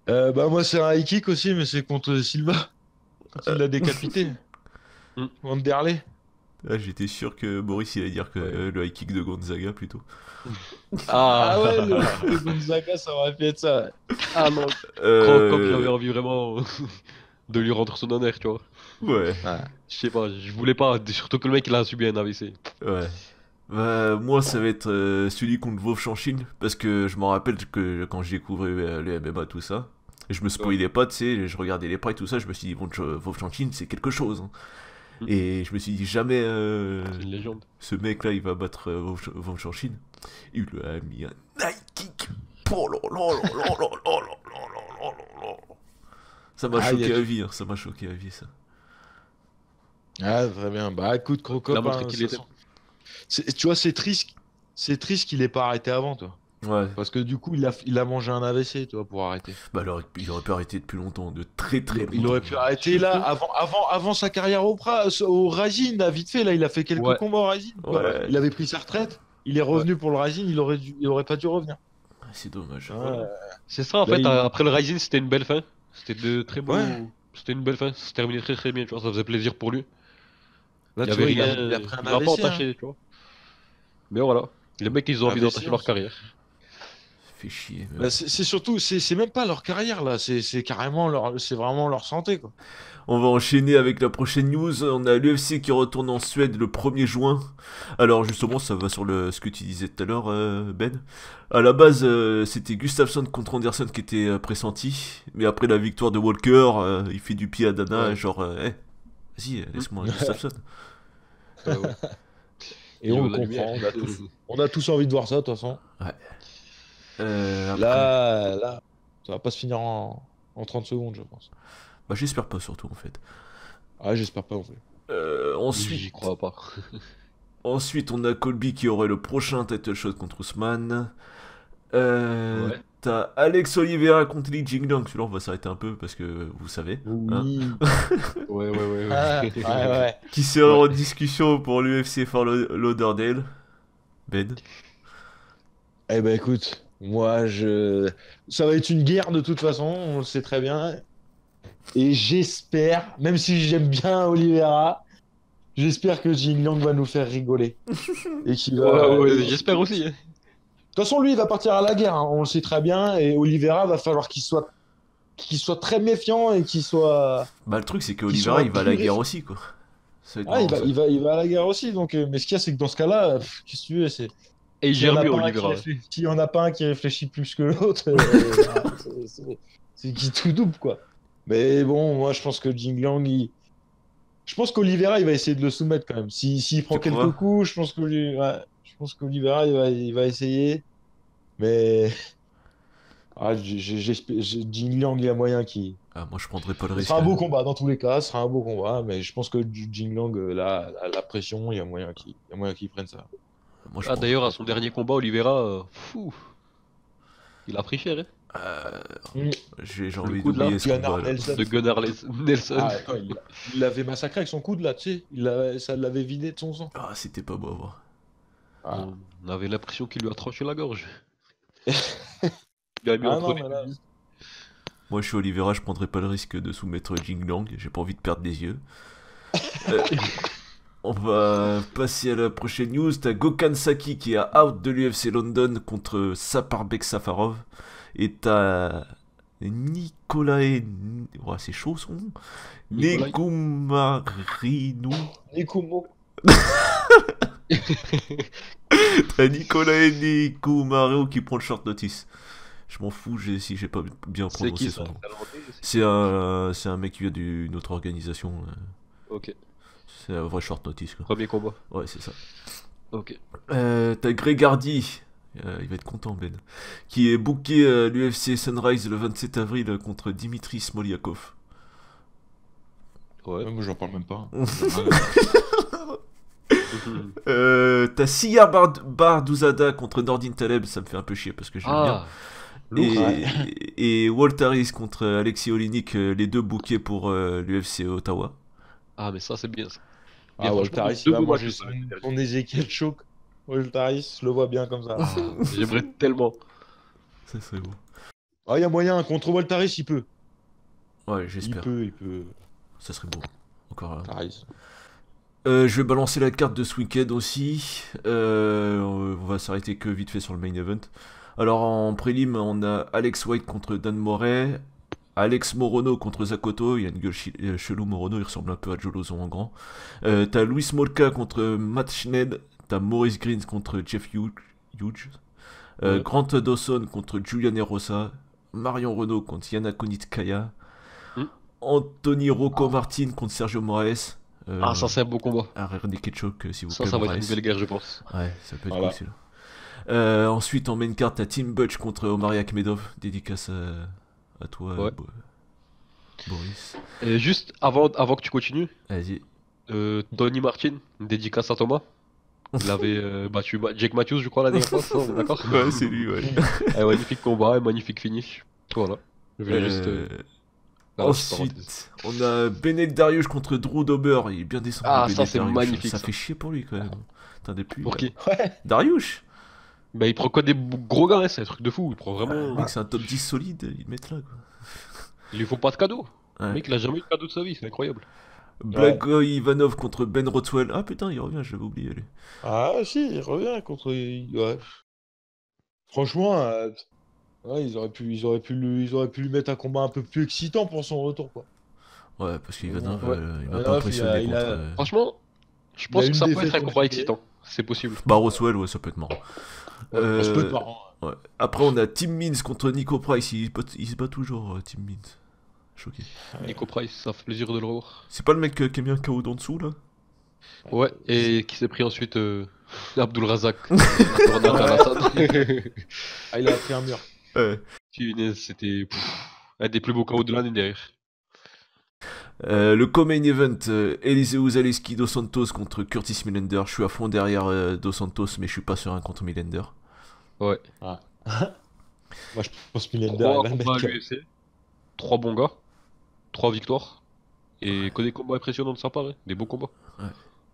Bah moi c'est un high kick aussi, mais c'est contre Silva. Quand il l'a décapité. Mm. Wanderlei. Ah, j'étais sûr que Boris il allait dire que le high kick de Gonzaga plutôt. Ah ouais, le Gonzaga, ça aurait pu être ça. Ah non, Euh, Crocop, j'avais envie vraiment de lui rendre son honneur, tu vois. Ouais, Je sais pas, je voulais pas, surtout que le mec il a subi un AVC. ouais. Bah, moi ça va être celui contre Vovchanchin parce que je me rappelle que quand j'ai découvert le MMA tout ça, je me spoilais pas, tu sais, je regardais les prides tout ça, je me suis dit Vovchanchin c'est quelque chose. Hein. Mm. Et je me suis dit jamais C'est une légende. ce mec là il va battre Vovchanchin. Il lui a mis un high kick. Oh là là là là là là là là là là. Ça m'a Ah, choqué il y a- à vie, hein, ça m'a choqué à vie ça. Ah, très bien. Bah écoute, Crocop, Il a montré hein, qu'il ça était. tu vois, c'est triste. C'est triste qu'il ait pas arrêté avant, toi. Ouais. Parce que du coup, il a mangé un AVC, toi, pour arrêter. Bah alors il aurait pu arrêter depuis longtemps, de très longtemps. Il aurait pu arrêter là, avant sa carrière au Rising, là, vite fait. Là, il a fait quelques Ouais. combats au Rising. quoi. Ouais. Il avait pris sa retraite. Il est revenu pour le Rising. Il aurait pas dû revenir. C'est dommage. C'est ça en Là, fait, il- après le Rising c'était une belle fin. C'était de très beaux. Ouais. C'était une belle fin, ça se terminait très très bien, tu vois, ça faisait plaisir pour lui. Là, Il y tu avait vois, rien, il a pris un il m'a pas AVC. hein. entaché, tu vois. Mais voilà, les mecs ils ont envie AVC, d'entacher leur carrière. Fait chier. mais Bah, c'est surtout, c'est même pas leur carrière là. C'est carrément c'est vraiment leur santé, quoi. On va enchaîner avec la prochaine news. On a l'UFC qui retourne en Suède le 1er juin. Alors justement, ça va sur ce que tu disais tout à l'heure, Ben. À la base, c'était Gustafsson contre Anderson qui était pressenti. Mais après la victoire de Walker, il fait du pied à Dana. Ouais. Genre, vas-y, laisse-moi Gustafsson. Ouais. Et Il on veut le la lumière. comprend. On a tous envie de voir ça, de toute façon. Après- Là, ça va pas se finir en 30 secondes, je pense. Bah, j'espère pas surtout en fait. Ah, j'espère pas non plus. Ensuite, J'y crois pas. Ensuite, on a Colby qui aurait le prochain title shot contre Ousmane. Ouais. T'as Alex Oliveira contre Li Jingliang. Celui-là, on va s'arrêter un peu parce que vous savez. hein. Oui. Ouais. Ah, ouais. Qui serait en discussion pour l'UFC Fort Lauderdale. Ben. Eh ben écoute, ça va être une guerre de toute façon, on le sait très bien. Et j'espère, même si j'aime bien Oliveira, j'espère que Jin Liang va nous faire rigoler. Et qu'il va. Ouais, j'espère aussi. Hein. De toute façon, lui, il va partir à la guerre, hein, on le sait très bien. Et Oliveira, va falloir qu'il soit très méfiant et qu'il soit. Bah, le truc, c'est que Qui Oliveira, sont il va à la imprimés. guerre aussi, quoi. Ça va être Ah, marrant, ça. il va à la guerre aussi. Donc, mais ce qu'il y a, c'est que dans ce cas-là, qu'est-ce que tu veux, c'est. Et il S'il y en gère a mieux, pas un qui Oliveira. réfléchit- s'il y en a pas un qui réfléchit plus que l'autre, c'est qui tout double, quoi. Mais bon, moi, je pense que Jingliang, je pense qu'Oliveira, il va essayer de le soumettre quand même. S'il prend Tu quelques crois? coups, je pense qu'Oliveira, il va essayer. Mais Jingliang, il y a moyen qu'il. Ah, moi je prendrais pas le Ce risque. sera un beau combat dans tous les cas, ce sera un beau combat, mais je pense que Jingliang, la pression, il y a moyen qu'il prenne ça. Moi je Ah, prends. d'ailleurs, à son dernier combat, Oliveira, il a pris cher, hein. J'ai Le envie coup de là, d'oublier ce Gunnar combat là. Nelson. De Gunnar Nelson. Ah, attends, il l'avait massacré avec son coude là, tu sais. Ça l'avait vidé de son sang. Ah, c'était pas beau à voir. Ah, On avait l'impression qu'il lui a tranché la gorge. Il a mis Ah entre non, les mais là- deux. Moi je suis Oliveira, je prendrais pas le risque de soumettre Jingliang, j'ai pas envie de perdre des yeux. Euh, on va passer à la prochaine news. T'as Gokhan Saki qui est out de l'UFC London contre Saparbek Safarov. Et t'as Nicolae. Ouais, c'est chaud son nom. Nikolai. Negumarinu. Nikumo. T'as Nicolae Negumaru qui prend le short notice. Je m'en fous si j'ai pas bien C'est prononcé qui son ça? nom. Finlandais, C'est un mec qui vient d'une autre organisation. Ok. C'est un vrai short notice quoi. Premier combat. Ouais, c'est ça. Ok. T'as Greg Hardy, il va être content Ben, qui est booké à l'UFC Sunrise le 27 avril contre Dimitri Smoliakov. Ouais. Moi, j'en parle même pas. T'as Siyar Barduzada contre Nordin Taleb, ça me fait un peu chier parce que j'aime Ah, bien. Et Walt Harris contre Alexis Olinik, les deux bookés pour l'UFC Ottawa. ah, mais ça, c'est bien ça. Ah, franchement, Waltaris, deux il va beaux manger matchs, ça. son Ezekiel Choke. Waltaris, je le vois bien comme ça. Ah, j'aimerais tellement. Ça serait beau. Ah, il y a moyen, contre Waltaris, il peut. Ouais, j'espère. Il peut. Ça serait beau. Encore un. Waltaris. Je vais balancer la carte de ce week-end aussi. On va s'arrêter que vite fait sur le main event. Alors en prélim, on a Alex White contre Dan Moret, Alex Morono contre Zakoto. Il a une gueule chelou Morono, il ressemble un peu à Jolozon en grand. T'as Luis Molka contre Matt Schned. T'as Maurice Greens contre Jeff Hughes. Ouais. Grant Dawson contre Julian Erosa. Marion Renault contre Yana Konitkaya. Hmm. Anthony Rocco Martin contre Sergio Moraes. Ah, ça, c'est un beau combat. René Ketchuk, s'il vous plaît. Ça va être une Moraes. belle guerre, je pense. Ouais, ça peut être Voilà. cool celui-là. Ensuite, en main card, t'as Tim Butch contre Omari Akhmedov. Dédicace à toi, Ouais. Boris. Et juste avant que tu continues, Vas-y. Tony Martin, une dédicace à Thomas. Il avait battu Jake Matthews, je crois, la dernière fois, ça, on est d'accord? Ouais, c'est lui, ouais. Magnifique combat et magnifique finish. Voilà. Je vais juste. Voilà, petite parenthèse. Ensuite, on a Benet Dariush contre Drew Dober. Il est bien descendu. Ah, Benet ça, c'est Dariush. magnifique, Ça ça. fait chier pour lui quand même. Attendez plus. Pour qui? Ouais. Dariush. Bah, il prend quoi des gros gars, hein, c'est un truc de fou. Il prend vraiment. Mec, c'est un top 10 solide. Ils le mettent là, quoi. Il lui faut pas de cadeau. Ouais. Le mec, il a jamais eu de cadeau de sa vie, c'est incroyable. Blagoy Ivanov contre Ben Rothwell. Ah putain, il revient, j'avais oublié lui. Ah, si, il revient contre. Ouais. Franchement, ouais, ils auraient pu lui mettre un combat un peu plus excitant pour son retour, quoi. Ouais, parce qu'Ivanov, Ouais. il m'a Ivanov, pas impressionné il contre. a- Franchement, je Il pense a que une ça peut défaite être un combat compliquée. excitant. C'est possible. Bah, Rothwell, ouais, ça peut être marrant. Ça peut être marrant. Ouais. Après, on a Tim Means contre Nico Price. Il se bat toujours, Tim Means. Choqué. Nico Price, ça fait plaisir de le revoir. C'est pas le mec qui a mis un KO d'en dessous là? Ouais, et qui s'est pris ensuite Abdul Razak. Jordan Al-Assad. Ah, il a pris un mur. Ouais. Punaise, c'était un des plus beaux KO de l'année derrière. Le co-main event, Eliseu Zaleski Dos Santos contre Curtis Millender. Je suis à fond derrière Dos Santos, mais je suis pas serein contre Millender. Ouais. Moi, je pense que Millender, 3 il va le combats à mettre. l'UFC, 3 bons gars, 3 victoires. Et que des combats impressionnants de sa part, hein. Des beaux combats.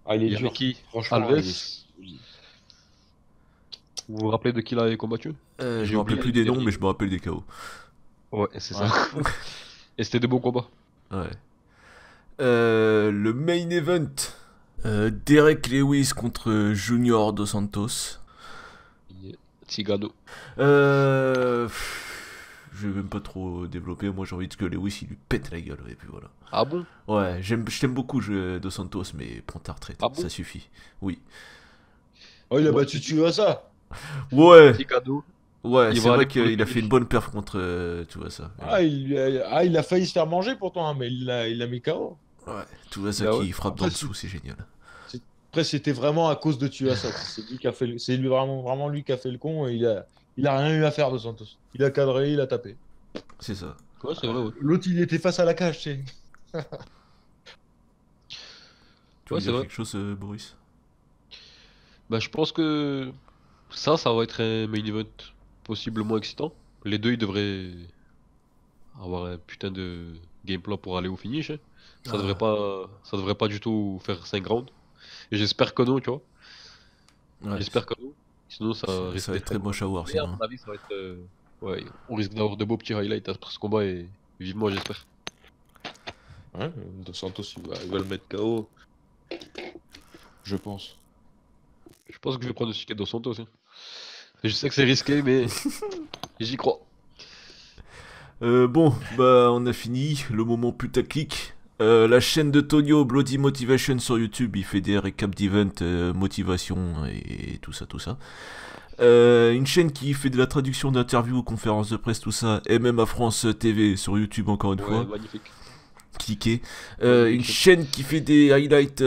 Ah, il est Il y dur. avait qui? Franchement, Alves. il est- Vous vous rappelez de qui il avait combattu? Je J'ai me rappelle oublié plus des le noms, dernier. mais je me rappelle des KO. Ouais, c'est ça. Et c'était des bons combats. Ouais. Le main event, Derek Lewis contre Junior Dos Santos. Tigado. Je vais même pas trop développer. Moi, j'ai envie que Lewis il lui pète la gueule. Et puis voilà. Ah bon? Ouais, je t'aime beaucoup, Dos Santos, mais prends ta retraite. Ah bon Ça suffit. Oui. Oh, il a Ouais. battu Tuivasa. Ouais, Petit cadeau. ouais, Il c'est va vrai aller pour le qu'il a fait finish. une bonne perf contre. Tu vois ça. Il a failli se faire manger pourtant, hein, mais il l'a mis KO. Ouais, tu vois ça Bah ouais. qui frappe Après, d'en dessous, c'est génial. Après, c'était vraiment à cause de Tuivasa. C'est lui qui a fait c'est lui vraiment lui qui a fait le con et il a rien eu à faire de Santos. Il a cadré, il a tapé. C'est ça. Ouais, c'est vrai, ouais. L'autre, il était face à la cage, tu sais. Tu veux Ouais, c'est dire vrai. quelque chose, Boris? Bah, je pense que ça va être un main event possiblement excitant. Les deux, ils devraient avoir un putain de game plan pour aller au finish, hein. Ah. Ça devrait pas du tout faire 5 rounds. Et j'espère que non, tu vois. Ouais, J'espère que non. Sinon, ça risque ça va être d'être très un moche à voir Mais à sinon. mon avis, ça va être. Ouais, on risque d'avoir de beaux petits highlights après ce combat et vivement, j'espère. Ouais, Dos Santos, il va le mettre KO. Je pense. Je pense que je vais prendre aussi Dos Santos, hein. Je sais que c'est risqué, mais j'y crois. Bon, bah on a fini, le moment putaclic. La chaîne de Tonio, Bloody Motivation sur YouTube, il fait des récaps d'event, motivation et tout ça, tout ça. Une chaîne qui fait de la traduction d'interviews, conférences de presse, tout ça. MMA France TV sur YouTube encore une Ouais, fois. magnifique. Cliquez. Ouais, Une c'est- chaîne qui fait des highlights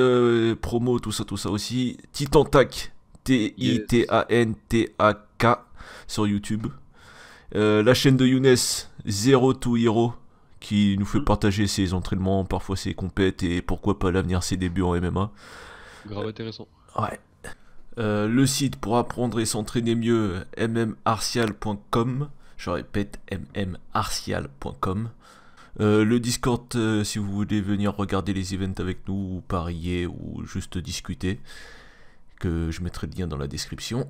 promo, tout ça aussi. Titan Tac, Titantak sur YouTube. La chaîne de Younes, Zero to Hero, qui nous fait partager ses entraînements, parfois ses compètes et pourquoi pas l'avenir, ses débuts en MMA. Grave intéressant. Ouais. Le site pour apprendre et s'entraîner mieux, mmartial.com. Je répète, mmartial.com. Le Discord, si vous voulez venir regarder les events avec nous, ou parier, ou juste discuter, que je mettrai le lien dans la description.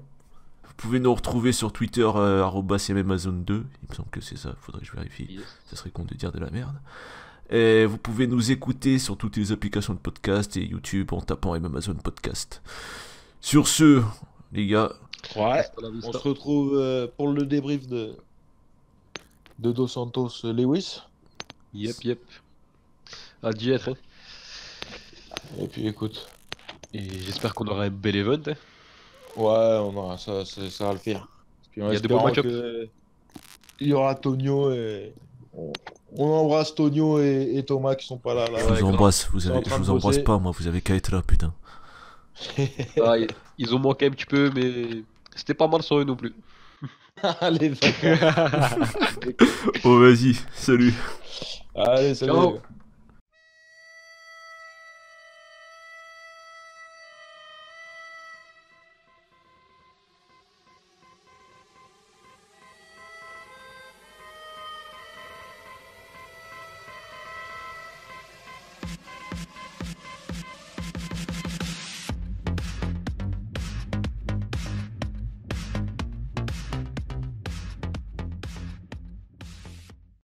Vous pouvez nous retrouver sur Twitter, @mmazone2, il me semble que c'est ça, faudrait que je vérifie, Yes. ça serait con de dire de la merde. Et vous pouvez nous écouter sur toutes les applications de podcast et YouTube en tapant Amazon Podcast. Sur ce, les gars, Ouais. Hasta la vista. On se retrouve pour le débrief de Dos Santos Lewis. Yep. À d'y être, hein. Et puis écoute, Et j'espère qu'on aura un bel event, hein. ouais, on aura ça va le faire. Puis en Il y a des beaux espérant match-ups. que il y aura Tonio et on embrasse Tonio et Thomas qui sont pas là. je là. vous grave. embrasse, Ils sont en je train de vous embrasse bosser. pas, moi, vous avez qu'à être là, putain. Ah, ils ont manqué un petit peu, mais c'était pas mal sans eux non plus. Allez, d'accord. Oh, vas-y, salut. Allez, salut. Ciao.